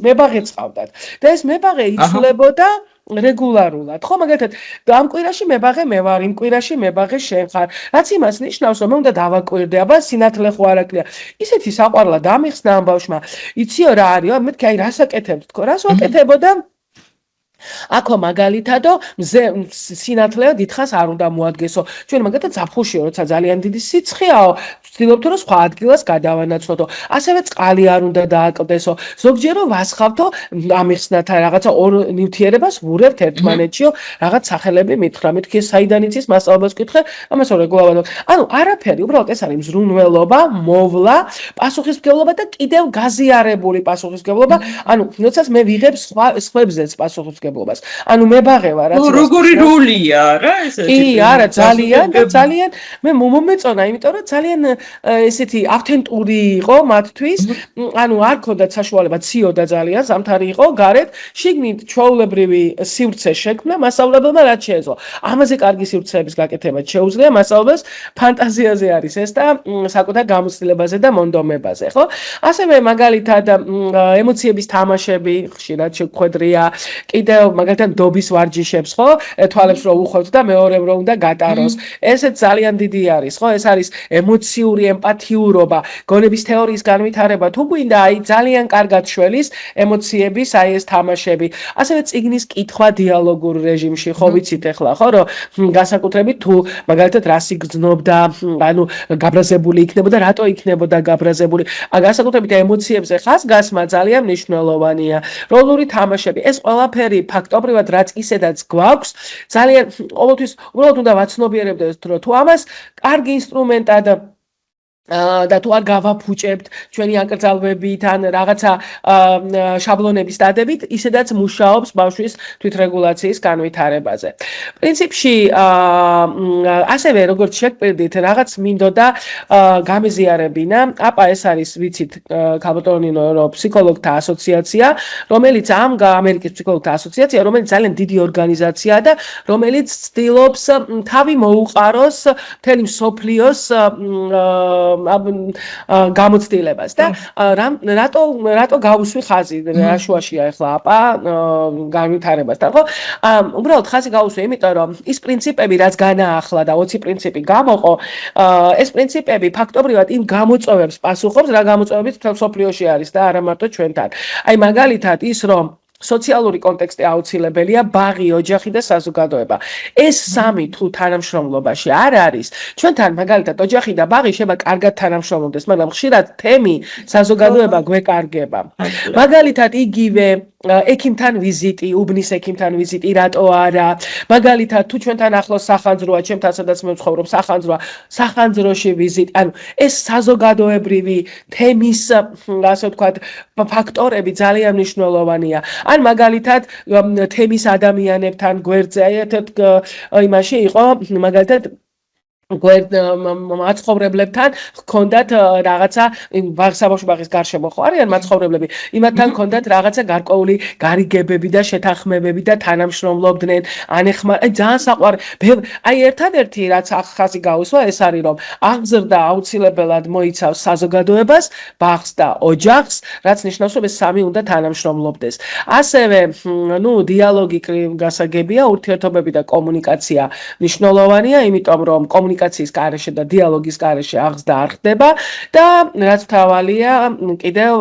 მებაღეც ყავდათ. და ეს მებაღე იცვლებოდა რეგულარულად. ხო, მაგალითად, ამ კვირაში მებაღე მე ვარ, იმ კვირაში მებაღე შენ ხარ. რაც იმას ნიშნავს, რომ მე უნდა დავაკვირდე, აბა სინათლე ხო არ აკლია. ისეთი საყვარლა დამიხსნა ამ ბავშვმა. იციო რა არის? მეთქი აი რას აკეთებთ თქო? რას ვაკეთებოდა? აქო მაგალითადო სინათლე დიდხანს არ უნდა მოადგესო. ჩვენ მაგალითად ზაფხულში როცა ძალიან დიდი სიცხეაო, ვცდილობთ რომ სხვა ადგილას გადავანაცვლოდო. ასევე წყალი არ უნდა დააკლდესო. ზოგჯერ ვასხავთო ამიხსნათ რაღაცა ორ ნივთიერებას ვურევთ ერთმანეთშიო, რაღაც სახელები მითხრა. მეთქი საიდან იცის მასწავლებელს ვკითხე, ამას რეგულარულად. ანუ არაფერი, უბრალოდ ეს არის მზრუნველობა, მოვლა, პასუხისმგებლობა და კიდევ გაზიარებული პასუხისმგებლობა. ანუ როდესაც მე ვიღებ სხვებზეც პასუხისმგებლობას. ანუ მებაღე ვარ, რაც როგორი როლია რა ესეთი? კი, არა, ძალიან მე მომეწონა, იმიტომ რომ ძალიან ესეთი ავთენტური იყო მათთვის. ანუ არ ქონდათ საშუალება, ციოდა ძალიან, ზამთარი იყო, გარეთ, შიგნით ჩვეულებრივი სივრცე შექმნა მასწავლებელმა, რაც შეეძლო. ამაზე კარგი სივრცეების გაკეთებაც შეუძლია მასწავლებელს, ფანტაზიაზე არის ეს და საკუთარ გამოცდილებაზე და მონდომებაზე, ხო? ასევე მაგალითად ემოციების თამაშები ხშირად შეგვხვედრია, კიდევ მაგალითად დობის ვარჯიშებს, ხო? თვალებს რო უხევთ და მეორემ რო უნდა გატაროს. ესეც ძალიან დიდი არის, ხო? ეს არის ემოციური ემპათიურობა, გონების თეორიის განვითარება. თუ გვინდა, აი ძალიან კარგად შველის ემოციების აი ეს თამაშები. ასევე წიგნის კითხვა დიალოგურ რეჟიმში, ხო ვიცით ახლა, ხო, რომ განსაკუთრებით თუ მაგალითად რას იგრძნობდა, ანუ გაბრაზებული იქნებოდა, რატო იქნებოდა გაბრაზებული. განსაკუთრებით ემოციებზე ხაზგასმა ძალიან მნიშვნელოვანია. როლური თამაშები, ეს ყველაფერი ფაქტობრივად რაც ისედაც გვაქვს, ძალიან ყოველთვის უბრალოდ უნდა ვაცნობიერებდეთ, რომ თუ ამას კარგი ინსტრუმენტად და თუ არ გავაფუჭებთ ჩვენი აკრძალვებით ან რაღაცა შაბლონების დადებით, ისედაც მუშაობს ბავშვის თვითრეგულაციის განვითარებაზე. პრინციპში ასევე როგორც შეგპირდით, რაღაც მინდოდა გამეზიარებინა. აპა ეს არის ვიცით ქალბატონინო რომ ფსიქოლოგთა ასოციაცია, რომელიც ამერიკის ფსიქოლოგთა ასოციაცია, რომელიც ძალიან დიდი ორგანიზაციაა და რომელიც ცდილობს თავი მოუყაროს მთელი მსოფლიოს გამოცდილებას და რატო გავუსვი ხაზი რა შუაშია ახლა აპა განვითარებასთან ხო უბრალოდ ხაზი გავუსვი იმიტომ რომ ის პრინციპები რაც განაახლა და 20 პრინციპი გამოყო ეს პრინციპები ფაქტობრივად იმ გამოწვევებს პასუხობს რა გამოწვევებიც მთელ მსოფლიოში არის და არა მარტო ჩვენთან აი მაგალითად ის რომ სოციალური კონტექსტი აუცილებელია, ბაღი, ოჯახი და საზოგადოება. ეს სამი თუ თანამშრომლობაში არ არის, ჩვენთან მაგალითად ოჯახი და ბაღი შეიძლება კარგად თანამშრომლობდეს, მაგრამ ხშირად თემი საზოგადოება გვეკარგება. მაგალითად იგივე ექიმთან ვიზიტი, უბნის ექიმთან ვიზიტი, რატო არა? მაგალითად თუ ჩვენთან ახლოს სახანძროა, ჩემთან სადაც მე ვცხოვრობ, სახანძროში ვიზიტი. ანუ ეს საზოგადოებრივი თემის, ასე ვთქვათ, ფაქტორები ძალიან მნიშვნელოვანია. ან მაგალითად თემის ადამიანებთან გვერდზე ერთ იმაში იყო მაგალითად მაცხოვრებლებთან ჰქონდათ რაღაცა საბავშვო ბაღის გარშემო ხო არიან მაცხოვრებლები იმათთან ჰქონდათ რაღაცა გარკვეული გარიგებები და შეთანხმებები და თანამშრომლობდნენ ძალიან საყვარ აი ერთადერთი რაც ხაზი გაუსვა ეს არის რომ აღზრდა აუცილებლად მოიცავს საზოგადოებას ბაღს და ოჯახს რაც ნიშნავს რომ ეს სამი უნდა თანამშრომლობდეს ასევე დიალოგი გასაგებია ურთიერთობები და კომუნიკაცია მნიშვნელოვანია იმიტომ რომ კომუნიკაციის გარეშე და დიალოგის გარეშე აღზრდა არ ხდება და რაც მთავარია კიდევ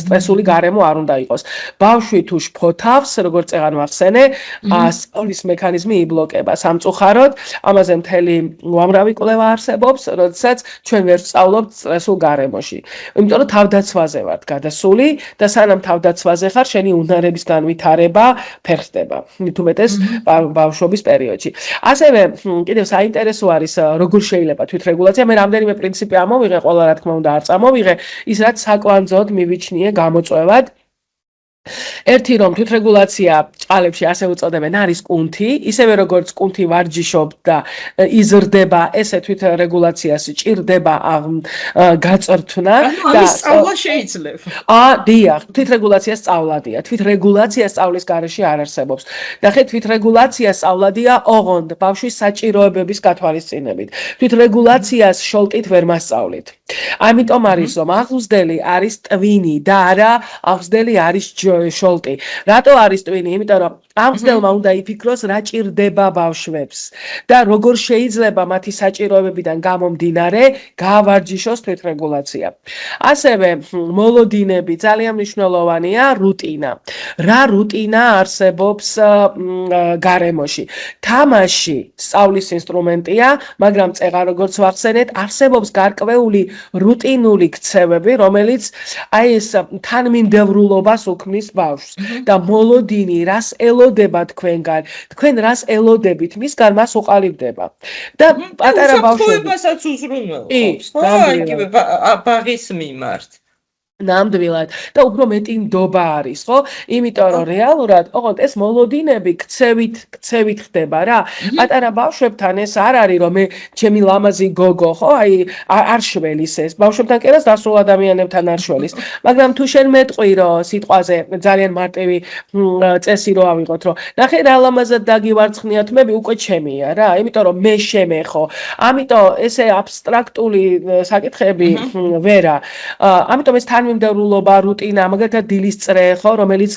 სტრესული გარემო არ უნდა იყოს. ბავშვი თუ შფოთავს, როგორც წეგან ვახსენე, სწავლის მექანიზმი იბლოკება. სამწუხაროდ, ამაზე მთელი უამრავი კვლევა არსებობს, როდესაც ჩვენ ვერ ვსწავლობთ სტრესულ გარემოში. იმიტომ რომ თავდაცვაზე ვართ გადასული და სანამ თავდაცვაზე ხარ, შენი უნარების განვითარება ფერხდება. მით უმეტეს ბავშვობის პერიოდში. ასევე კიდევ საინტერესო არის როგორ შეიძლება თვითრეგულაცია მე რამდენიმე პრინციპი ამოვიღე ყველა რა თქმა უნდა არ წამოვიღე ის რაც საკვანძოდ მივიჩნიე გამოწვევად ერთი რომ თვითრეგულაცია ჭყალებში ასე უწოდებენ არის კუნთი ისევე როგორც კუნთი ვარჯიშობ და იზრდება ესე თვითრეგულაციას ჭირდება გაწრთნა და სწავლა შეიძლება დიახ თვითრეგულაცია სწავლადია თვითრეგულაცია სწავლის გარეშე არ არსებობს და ხე თვითრეგულაცია სწავლადია ოღონდ ბავშვის საჭიროებების გათვალისწინებით თვითრეგულაციას შოლტით ვერ მასწავლით ამიტომ არის რომ აღზრდელი არის ტვინი და არა აღზრდელი არის შოლტი. რატო არის ტვინი? იმიტომ რომ აღზრდელმა უნდა იფიქროს რა ჭირდება ბავშვებს და როგორ შეიძლება მათი საჭიროებებიდან გამომდინარე გაავარჯიშოს თვითრეგულაცია. ასევე მოლოდინები ძალიან მნიშვნელოვანია რუტინა. რა რუტინა არსებობს გარემოში? თამაში სწავლის ინსტრუმენტია, მაგრამ წეღა როგორც ვახსენეთ, არსებობს გარკვეული რუტინული ქცევები, რომელიც აი ეს თანმიმდევრულობას უქმნის ბავშვს და მოლოდინი რას ელოდება თქვენგან თქვენ рас ელოდებით მისგან მას უყალიბდება და პატარა ბავშვებსაც უზრუნველყოფს ხო იგივე ბაღის მიმართ ნამდვილად და უფრო მეტი ნდობა არის ხო იმიტომ რომ რეალურად ოღონდ ეს მოლოდინები ქცევით ხდება რა პატარა ბავშვებთან ეს არ არის რომ მე ჩემი ლამაზი გოგო ხო აი არ შველის ეს ბავშვებთან კიდევ დასულ ადამიანებთან არ შველის მაგრამ თუ შენ მეტყვი რომ სიტყვაზე ძალიან მარტივი წესი რო ავიღოთ რომ ნახე რა ლამაზად დაგივარცხნიათ მე უკვე ჩემია რა იმიტომ რომ მე შემე ხო ამიტომ ესე აბსტრაქტული საკითხები ვერა ამიტომ ეს მიმდევრულობა რუტინა მაგალითად დილის წრე ხო რომელიც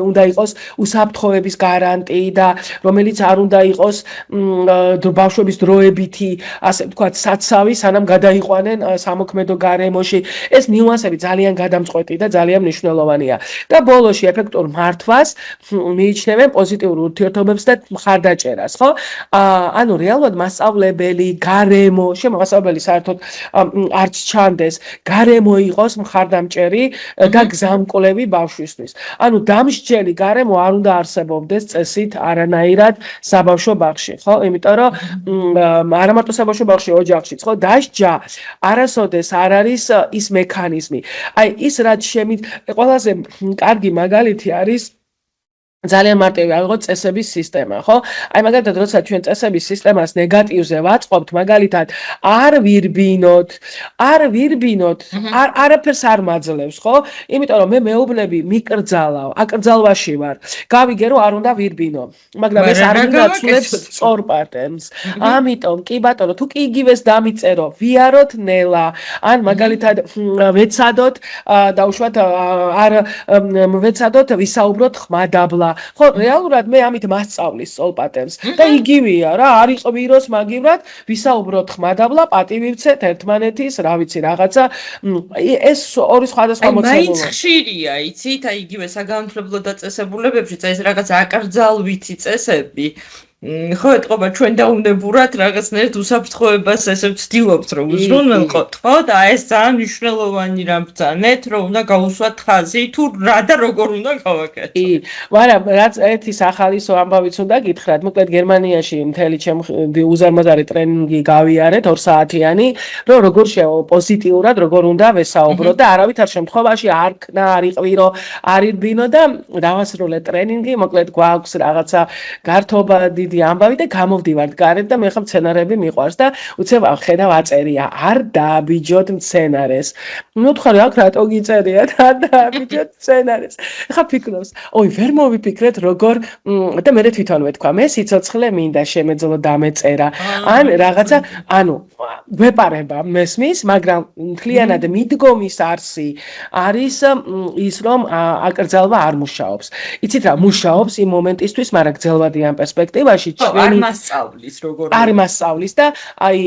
უნდა იყოს უსაფრთხოების გარანტი და რომელიც არ უნდა იყოს ბავშვების დროებითი ასე ვთქვათ საცავი სანამ გადაიყვანენ სამოქმედო გარემოში ეს ნიუანსები ძალიან გადამწყვეტი და ძალიან მნიშვნელოვანია და ბოლოში ეფექტურ მართვას მიიჩნევენ პოზიტიურ ურთიერთობებს და მხარდაჭერას ხო ანუ რეალურად მასწავლებელი გარემო შემოსავლელი საერთოდ არც ჩანდეს გარემო იყოს მხარდამჭერი მხარდაჭერი და გზამკვლევი ბავშვისთვის. ანუ დამსჯელი გარემო არ უნდა არსებობდეს წესით არანაირად საბავშვო ბაღში, ხო? იმიტომ რომ არა მარტო საბავშვო ბაღში, ოჯახშიც, ხო? დასჯა არასოდეს არ არის ის მექანიზმი. აი ის რაც ყველაზე კარგი მაგალითი არის ძალიან მარტივი ავიღოთ წესების სისტემა, ხო? აი მაგალითად, როცა ჩვენ წესების სისტემას ნეგატივზე ვაწყობთ, მაგალითად, არ ვირბინოთ, არაფერს არ მაძლევს, ხო? იმიტომ რომ მე მეუბნები მიკრძალავ, აკრძალვაში ვარ. გავიგე რომ არ უნდა ვირბინო, მაგრამ ეს არ უნდა ცვლებს სწორ პატერნს. ამიტომ კი ბატონო, თუ კი იგივეს დამიწერო, ვიაროთ ნელა, ან მაგალითად ვეცადოთ დაუშვათ არ ვეცადოთ ვისაუბროთ ხმადაბლა. ხო, რეალურად მე ამით მასწავლის სწორ პატერნს და იგივეა რა, არ იყვიროს მაგივრად, ვისაუბროთ ხმადაბლა, პატივივცეთ ერთმანეთის, რა ვიცი, რაღაცა ეს ორი სხვადასხვა მოცემულობა. მაინც ხშირია, იცით, აი იგივე საგანმანათლებლო დაწესებულებებში, ეს რაღაც აკრძალვითი წესები. ხო, ეთყობა ჩვენ დაუნებურად რაღაცნაირად უსაფრთხოებას ესე ვცდილობთ რომ უზრუნველყოთ, ხო? და ეს ძალიან მნიშვნელოვანი რამ ბრძანეთ, რომ უნდა გავუსვათ ხაზი, თუ რა და როგორ უნდა გავაკეთოთ. კი, მაგრამ რაც ერთის ახალისო ამბავიც უნდა გითხრათ, მოკლედ გერმანიაში მთელი ჩემი უზარმაზარი ტრენინგი გავიარეთ 2 საათიანი, რომ როგორ პოზიტიურად როგორ უნდა ვესაუბრო და არავითარ შემთხვევაში არ ქნა, არ იყვირო, არ ირბინო და დავასრულეთ ტრენინგი, მოკლედ გვაქვს რაღაცა გართობა ამბავი და გამოვდივართ გარეთ და მე ხა მცენარეები მიყვარს და უცებ ხედავ აწერია არ დააბიჯოთ მცენარეს. ნუ თქვა რა რატო გიწერია და დააბიჯოთ მცენარეს. ხა ფიქრობს, ой, ვერ მოვიფიქრეთ როგორ და მე თვითონ ვეთქვა, მე სიცოცხლე მინდა შემეძლო დამეწერა. ან რაღაცა, ანუ ვეპარება მესმის, მაგრამ მთლიანად მიდგომის არსი არის ის რომ აკრძალვა არ მუშაობს. იცით რა, მუშაობს იმ მომენტისთვის, მაგრამ გრძელვადიან პერსპექტივაში არ მასწავლის როგორ არ მასწავლის და აი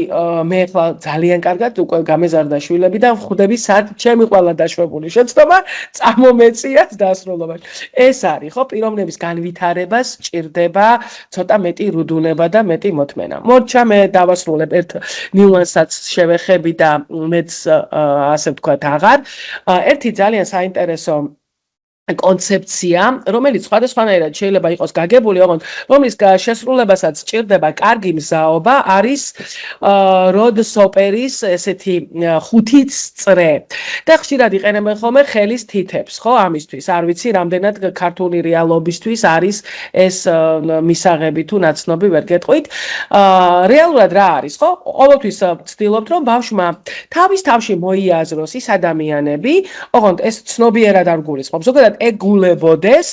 მე ახლა ძალიან კარგად უკვე გამეზარდა შვილები და ვხვდები სად ჩემი ყველა დაშვებული შეცდომა წამომეწიათ დასრულებაში. ეს არის ხო პიროვნების განვითარებას სჭირდება ცოტა მეტი რუდუნება და მეტი მოთმენა. მორჩა მე დავასრულებ ერთ ნიუანსაც შევეხები და მეც ასე ვთქვათ აღარ. ერთი ძალიან საინტერესო კონცეფცია, რომელიც სხვადასხვანაირად შეიძლება იყოს გაგებული, ოღონდ რომლის შესრულებასაც სჭირდება კარგი მზაობა, არის როდ სოპერის ესეთი 5 წრე. და ხშირად იყენებენ ხოლმე ხელის თითებს, ხო, ამისთვის. არ ვიცი, რამდენად ქართული რეალობისთვის არის ეს მისაღები თუ ნაცნობი, ვერ გეტყვით. რეალურად რა არის, ხო? ყოველთვის ვცდილობთ, რომ ბავშვმა თავის თავში მოიაზროს ის ადამიანები, ოღონდ ეს ცნობიერად არ გულისხმობს. ზოგადად ეგულებოდეს,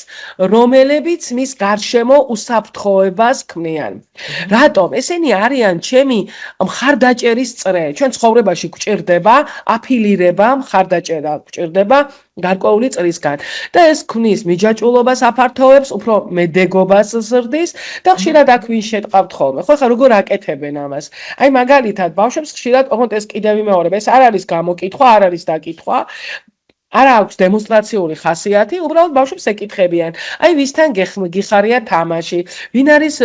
რომელებიც მის გარშემო უსაფრთხოებას ქმნიან. რატომ? ესენი არიან ჩემი მხარდაჭერის წრე. ჩვენ ცხოვრებაში გვჭირდება აფილირება, მხარდაჭერა გვჭირდება გარკვეული წრისგან. და ეს ქმნის მიჯაჭვულობას აფართოვებს, უფრო მედეგობას ზრდის და ხშირად აქ ვინ შეტყავთ ხოლმე. ხო, ხა როგორ აკეთებენ ამას? აი მაგალითად, ბავშვებს ხშირად ოღონდ ეს კიდევ ვიმეორებ, ეს არ არის გამოკითხვა, არ არის დაკითხვა. არა აქვს დემონსტრაციული ხასიათი, უბრალოდ ბავშვებს ეკითხებიან. აი ვისთან გიხარია თამაში, ვინ არის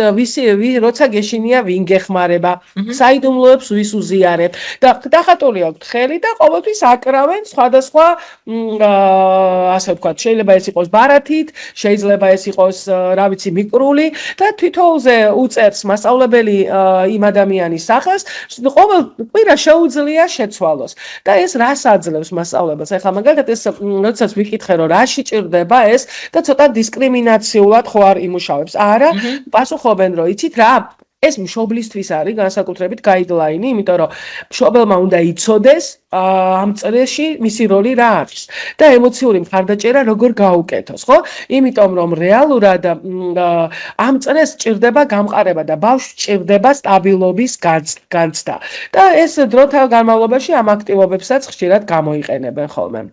როცა გეშინია ვინ გეხმარება, საიდუმლოებს ვის უზიარებ და დახატული აქვთ ხელი და ყოველთვის აკრავენ სხვადასხვა ასე ვთქვათ, შეიძლება ეს იყოს ბარათით, შეიძლება ეს იყოს რა ვიცი მიკრული და თითოეულზე უწერს მასწავლებელი იმ ადამიანის სახელს, ყოველ კვირა შეუძლია შეცვალოს. და ეს რას აძლევს მასწავლებლებს? ახლა მაგალითად როდესაც ვიკითხე რომ რაში ჭირდება ეს და ცოტა დისკრიმინაციულად ხო არ იმუშავებს. არა, პასუხობენ რომ იცით რა, ეს მშობლისთვის არის განსაკუთრებით გაიდლაინი, იმიტომ რომ მშობელმა უნდა იცოდეს ამ წრეში მისი როლი რა არის და ემოციური მხარდაჭერა როგორ გაუკეთოს, ხო? იმიტომ რომ რეალურად ამ წრეს ჭირდება გამყარება და ბავშვს ჭირდება სტაბილობის განცდა. და ეს დროთა განმავლობაში ამ აქტივობებსაც ხშირად გამოიყენებენ ხოლმე.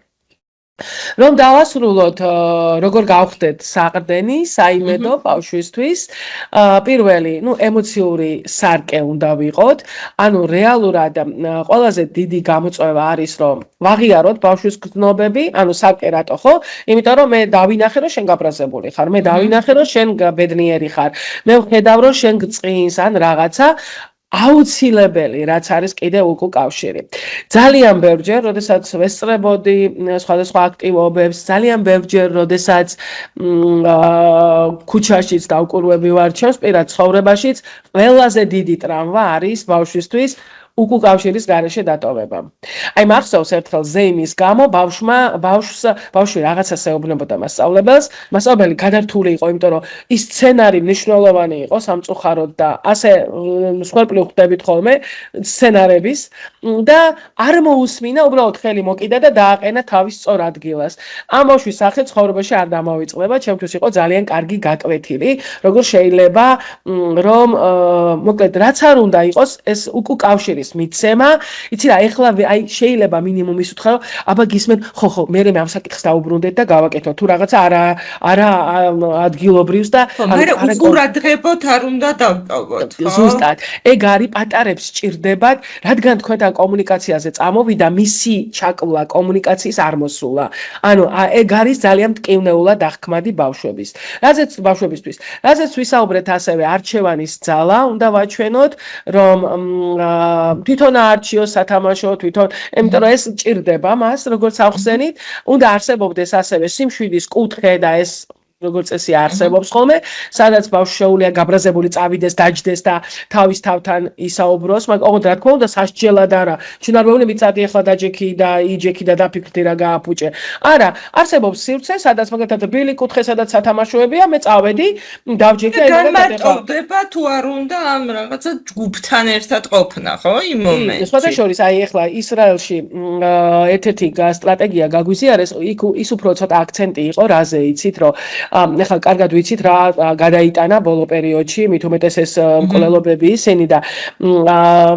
რომ დავასრულოთ, როგორ გავხდეთ საყრდენი, საიმედო ბავშვისთვის, პირველი, ემოციური სარკე უნდა ვიყოთ, ანუ რეალურად ყველაზე დიდი გამოწვევა არის, რომ ვაღიაროთ ბავშვის გრძნობები, ანუ სარკე რატო, ხო? იმიტომ რომ მე დავინახე, რომ შენ გაბრაზებული ხარ, მე დავინახე, რომ შენ ბედნიერი ხარ, მე ვხედავ, რომ შენ გწყინს ან რაღაცა. აუცილებელი, რაც არის კიდე უკუ კავშირი. ძალიან ბევრჯერ, როდესაც ვესწრებოდი სხვადასხვა აქტივობებს, ძალიან ბევრჯერ, როდესაც ქუჩაშიც დავკურვები ვარ ჩემს პირად ცხოვრებაშიც, ყველაზე დიდი ტრამვა არის ბავშვისთვის უკუ კავშირის გარეშე დატოვება. აი მახსოვს ერთხელ ზეიმის გამო ბავშვი რაღაცას ეუბნებოდა მასწავლებელი გადართული იყო, იმიტომ რომ ის სცენარი მნიშვნელოვანი იყო სამწუხაროდ და ასე მსხვერპლი ხვდებით ხოლმე სცენარების და არ მოусმინა, უბრალოდ ხელი მოკიდა და დააყენა თავის სწორ ადგილას. ამ ბავშვის სახით ცხოვრებაში არ დამოვიწყდება, ჩემთვის იყო ძალიან კარგი გაკვეთილი, როგორ შეიძლება რომ მოკლედ რაც არ უნდა იყოს ეს უკუ კავშირი მიცემა, იცი რა, ეხლა აი შეიძლება მინიმუმ ის უთხრა, რომ აბა გისმენ, ხო, მე ამ საკითხს დავუბრუნდეთ და გავაკეთოთ. თუ რაღაცა არა ადგილობრივს და მე უყურადღებოთ არ უნდა დავტოვოთ, ხო? ზუსტად. ეგ არის პატარებს სჭირდებათ, რადგან თქვენთან კომუნიკაციაზე წამოვიდა, მისი ჩაკლა კომუნიკაციის არ მოსულა. ანუ ეგ არის ძალიან მტკივნეულად აღქმადი ბავშვებისთვის. რაზეც ვისაუბრეთ ასევე არჩევანის ძალა უნდა ვაჩვენოთ, რომ თვითონ აარჩიოს სათამაშო, თვითონ, იმიტომ რომ ეს ჭირდება მას, როგორც ახსენით, უნდა არსებობდეს ასევე სიმშვიდის კუთხე და ეს როგორც წესი არსებობს ხოლმე, სადაც ბავშვს შეუძლია გაბრაზებული წავიდეს, დაჯდეს და თავის თავთან ისაუბროს, მაგრამ ოღონდ რა თქმა უნდა სასჯელად არა. ჩინარბეული მიწადი ახლა დაჯექი და იჯექი და დაფიქრდი რა გააფუჭე. არა, არსებობს სივრცე, სადაც მაგალითად ბილი კუთხე, სადაც სათამაშოებია, მე წავედი, დავჯექი და განმარტოვდება თუ არ უნდა ამ რაღაცა ჯგუფთან ერთად ყოფნა, ხო, იმ მომენტში. სხვადასხვა აი ახლა ისრაელში ერთ-ერთი სტრატეგია გაგვიზიარეს, ის უფრო ცოტა აქცენტი იყო, რაზე იცით, რომ ეხლა კარგად ვიცით რა გადაიტანა ბოლო პერიოდში, მით უმეტეს ეს მკვლელობები ისინი და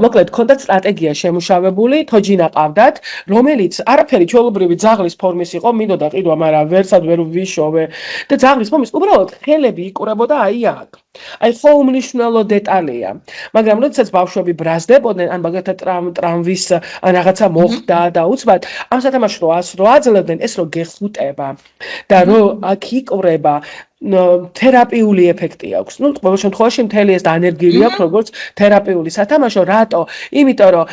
მოკლედ ქონდათ სტრატეგია შემუშავებული, თოჯინა ყავდათ, რომელიც არაფერი ჩვეულებრივი ძაღლის ფორმის იყო, მინდოდა ყიდვა, მაგრამ ვერსად ვერ ვიშოვე და ძაღლის ფორმის უბრალოდ ხელები იკურებოდა აი აქ. აი ხო უმნიშვნელო დეტალია. მაგრამ როდესაც ბავშვები ბრაზდებოდნენ, ან მაგალითად ტრამვის რაღაცა მოხდა და უცბად ამ სათამაშოს რო აძლევდნენ, ეს რო გეხუტება და რო აქ იკვრება თერაპიული ეფექტი აქვს. ნუ ყოველ შემთხვევაში მთელი ეს დანერგილი აქვს, როგორც თერაპიული სათამაშო, რატო? იმიტომ რომ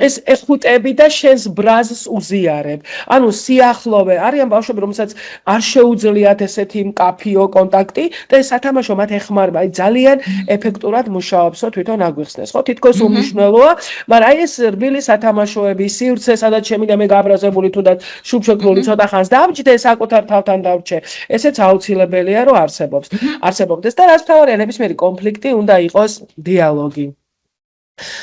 ეს ეხუტები და შენს ბრაზს უზიარებ. ანუ სიახლოვე არიან ბავშვები, რომელსაც არ შეუძლიათ ესეთი მკაფიო კონტაქტი და ეს სათამაშო მათ ეხმარება. აი ძალიან ეფექტურად მუშაობსო თვითონ აგვიხსნეს, ხო? თითქოს უმნიშვნელოა, მაგრამ აი ეს რბილი სათამაშოები, სივრცე, სადაც შემიძლია მე გაბრაზებული თუნდაც შუბშექრული ცოტა ხანს დავჯდე, საკუთარ თავთან დავრჩე. ესეც აუცილებელია არსებობდეს და რაც მთავარია ნებისმიერი კონფლიქტი უნდა იყოს დიალოგი.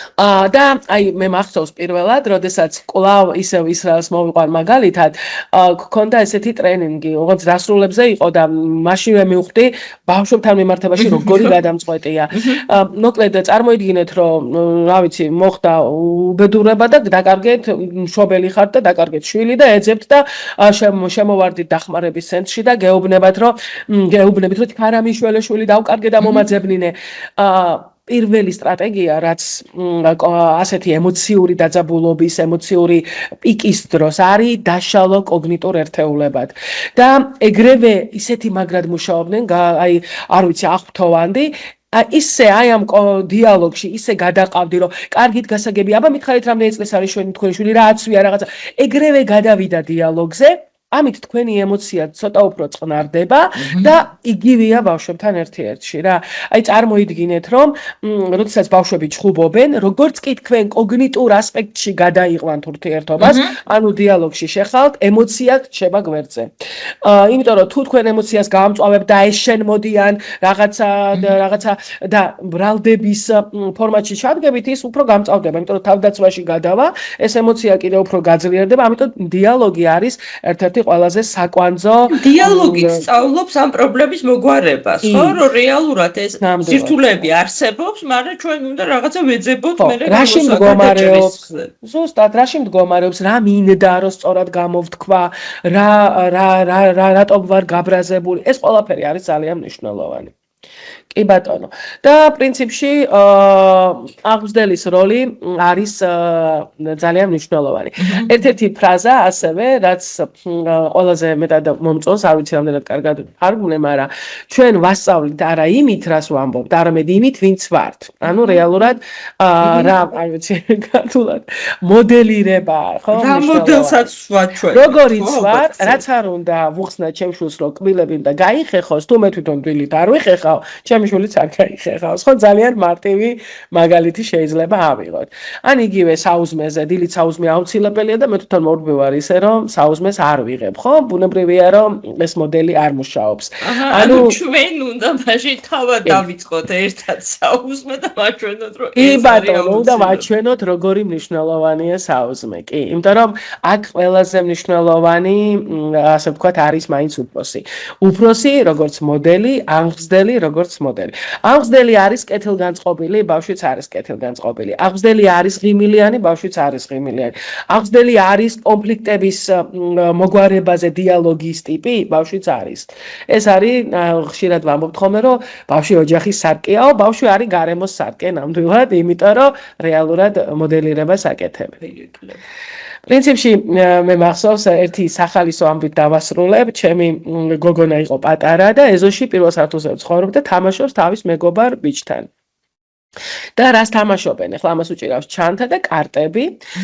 და აი მე მახსოვს პირველად, როდესაც კვლავ ისევ ისრაელს მოვიყვან მაგალითად, გქონდა ესეთი ტრენინგი, როგორც დასრულებზე იყო და მაშინვე მივხვდი ბავშვებთან მიმართებაში როგორი გადამწყვეტია. მოკლედ წარმოიდგინეთ, რომ რა ვიცი, მოხდა უბედურება და დაკარგეთ მშობელი ხართ და დაკარგეთ შვილი და ეძებთ და შემოვარდით დახმარების ცენტრში და გეუბნებით, რომ ქარამიშველე შვილი დავკარგე და მომაძებნინე. პირველი სტრატეგია, რაც ასეთი ემოციური დაძაბულობის, ემოციური პიკის დროს არის დაშალო კოგნიტურ ერთეულებად. და ეგრევე ისეთი magyarად მუშაობდნენ, აი, არ ვიცი, აღფრთოვანდი, ისე აი ამ დიალოგში ისე გადაყავდი, რომ კარგით გასაგები, აბა მითხარით რამდენი წლის არის თქვენი შვილი, რა აცვია რაღაცა. ეგრევე გადავიდა დიალოგზე. ამით თქვენი ემოცია ცოტა უფრო წყნარდება და იგივეა ბავშვებთან ერთ-ერთში რა. აი წარმოიდგინეთ, რომ როდესაც ბავშვები ჩხუბობენ, როგორც კი თქვენ კოგნიტურ ასპექტში გადაიყვანთ ურთიერთობას, ანუ დიალოგში შეხავთ, ემოცია რჩება გვერდზე. იმიტომ რომ თუ თქვენ ემოციას გაამწვავებთ და ეს შენ მოდიან რაღაცა და ბრალდების ფორმატში ჩადგებით, ის უფრო გამწავდება, იმიტომ რომ თავდაცვაში გადავა, ეს ემოცია კიდევ უფრო გაძლიერდება, ამიტომ დიალოგი არის ერთ-ერთი ყველაზე საკვანძო დიალოგი სწავლობს ამ პრობლემის მოგვარებას, ხო? რომ რეალურად ეს სირთულეები არსებობს, მაგრამ ჩვენ უნდა რაღაცა ვეძებოთ მერე რაში მდგომარეობს. ზუსტად, რაში მდგომარეობს, რა მინდა რომ სწორად გამოვთქვა, რატომ ვარ გაბრაზებული. ეს ყველაფერი არის ძალიან მნიშვნელოვანი. კი ბატონო. და პრინციპში აღმზრდელის როლი არის ძალიან მნიშვნელოვანი. ერთ-ერთი ფრაზა ასევე, რაც ყველაზე მეტად მომწონს, არ ვიცი რამდენად კარგად თარგმნე, მაგრამ ჩვენ ვასწავლით არა იმით, რას ვამბობთ, არამედ იმით, ვინც ვართ. ანუ რეალურად რა, არ ვიცი, ქართულად მოდელირება, ხო? რა მოდელსაც ვარ ჩვენ. როგორიც ვარ, რაც არ უნდა ვუხსნათ ჩემს შვილს, რომ კბილები უნდა გაიხეხოს, თუ მე თვითონ დილით არ ვიხეხავ, ჩემი შვილიც არ გაიხეხავს, ხო? ძალიან მარტივი მაგალითი შეიძლება ავიღოთ. ან იგივე საუზმეზე, დილით საუზმე აუცილებელია და მე თვითონ მორბი ვარ ისე, რომ საუზმეს არ ვიღებ, ხო? ბუნებრივია, რომ ეს მოდელი არ მუშაობს. ანუ ჩვენ უნდა მაშინ თავად დავიწყოთ ერთად საუზმე და ვაჩვენოთ, რომ კი ბატონო, უნდა ვაჩვენოთ, როგორი მნიშვნელოვანია საუზმე. კი, იმიტომ რომ აქ ყველაზე მნიშვნელოვანი, ასე ვთქვათ, არის მაინც უფროსი. უფროსი, როგორც მოდელი, აღმზრდელი, როგორც მოდელი. აღმზრდელი არის კეთილგანწყობილი, ბავშვიც არის კეთილგანწყობილი. აღმზრდელი არის ღიმილიანი, ბავშვიც არის ღიმილიანი. აღმზრდელი არის კონფლიქტების მოგვარებაზე დიალოგის ტიპი, ბავშვიც არის. ეს არის ხშირად ვამბობთ ხოლმე, რომ ბავშვი ოჯახის სარკეაო, ბავშვი არის გარემოს სარკე ნამდვილად, იმიტომ რომ რეალურად მოდელირებას აკეთებს. პრინციპში მე მახსოვს ერთი სახალისო ამბით დავასრულებ, ჩემი გოგონა იყო პატარა და ეზოში პირველ სართულზე ცხოვრობდა, თამაშობს თავის მეგობარ ბიჭთან. და რას თამაშობენ? ახლა ამას უჭირავს ჩანთა და კარტები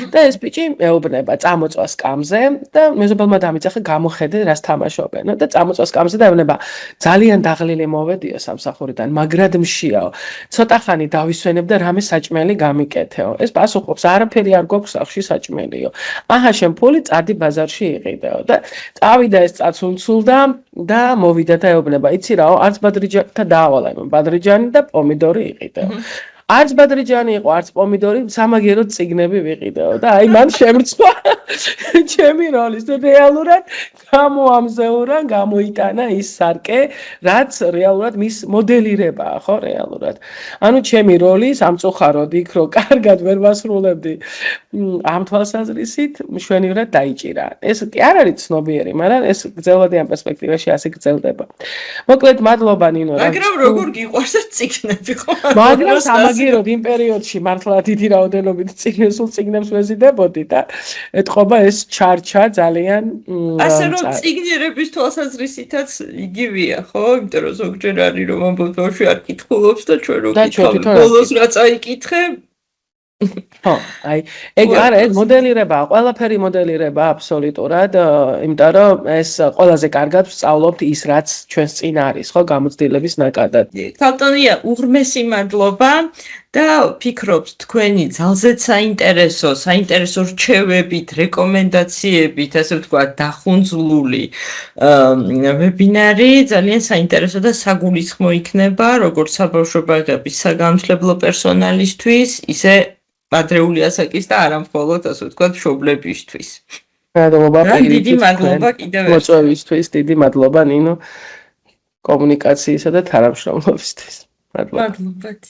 და ეს ბიჭი მეუბნება წამოწვა სკამზე და მეზობელმა დამიძახა გამოხედე რას თამაშობენ და წამოწვა სკამზე და ეუბნება ძალიან დაღლილი მოვედიო სამსახურიდან, მაგრად მშიაო. ცოტა ხანი დავისვენებ და რამე საჭმელი გამიკეთეო. ეს პასუხობს, არაფერი არ გვაქვს სახლში საჭმელიო. აჰა, შენ ფული წადი ბაზარში იყიდეო და წავიდა ეს წაცუნცულდა და მოვიდა და ეუბნება, იცი რაო, არც ბადრიჯანთა დაავალა, ბადრიჯანი და პომიდორი იყიდეო. არც ბადრიჯანი იყო, არც პომიდორი, სამაგიეროდ წიგნები ვიყიდეო და აი მან შემრცვა ჩემი როლის და რეალურად გამოამზეურა, გამოიტანა ის სარკე, რაც რეალურად მის მოდელირებაა, ხო, რეალურად. ანუ ჩემი როლი სამწუხაროდ იქ რო კარგად ვერ ვასრულებდი ამ თვალსაზრისით მშვენივრად დაიჭირა. ეს კი არ არის ცნობიერი, მაგრამ ეს გრძელვადიან პერსპექტივაში ასე გრძელდება. მოკლედ, მადლობა ნინო. მაგრამ როგორ გიყვარს წიგნები ხო? მაგრამ სამაგიეროდ იმ პერიოდში მართლა დიდი რაოდენობით სულ წიგნებს ვეზიდებოდი და ეთყობა ეს ჩარჩა ძალიან ასე რომ წიგნიერების თვალსაზრისითაც იგივეა, ხო? იმიტომ რომ ზოგჯერ არის რომ ამბობთ, ბავშვი არ კითხულობს და ჩვენ რო კითხავთ, ბოლოს რა წაიკითხე? ხო, აი, ეგ არა, ეს მოდელირებაა, ყველაფერი მოდელირებაა აბსოლუტურად, იმიტომ რომ ეს ყველაზე კარგად ვსწავლობთ ის, რაც ჩვენს წინ არის, ხო, გამოცდილების ნაკადად. ქალტონია, უღრმესი მადლობა და ვფიქრობთ თქვენი ძალზედ საინტერესო რჩევებით, რეკომენდაციებით, ასე ვთქვათ, დახუნძლული ვებინარი ძალიან საინტერესო და საგულისხმო იქნება, როგორც საბავშვო ბაღების საგამომცემლო პერსონალისთვის, ისე ადრეული ასაკის და არა მხოლოდ, ასე ვთქვათ, მშობლებისთვის. დიდი მადლობა კიდევ ერთხელ. მოწვევისთვის, დიდი მადლობა ნინო კომუნიკაციისა და თანამშრომლობისთვის. მადლობა.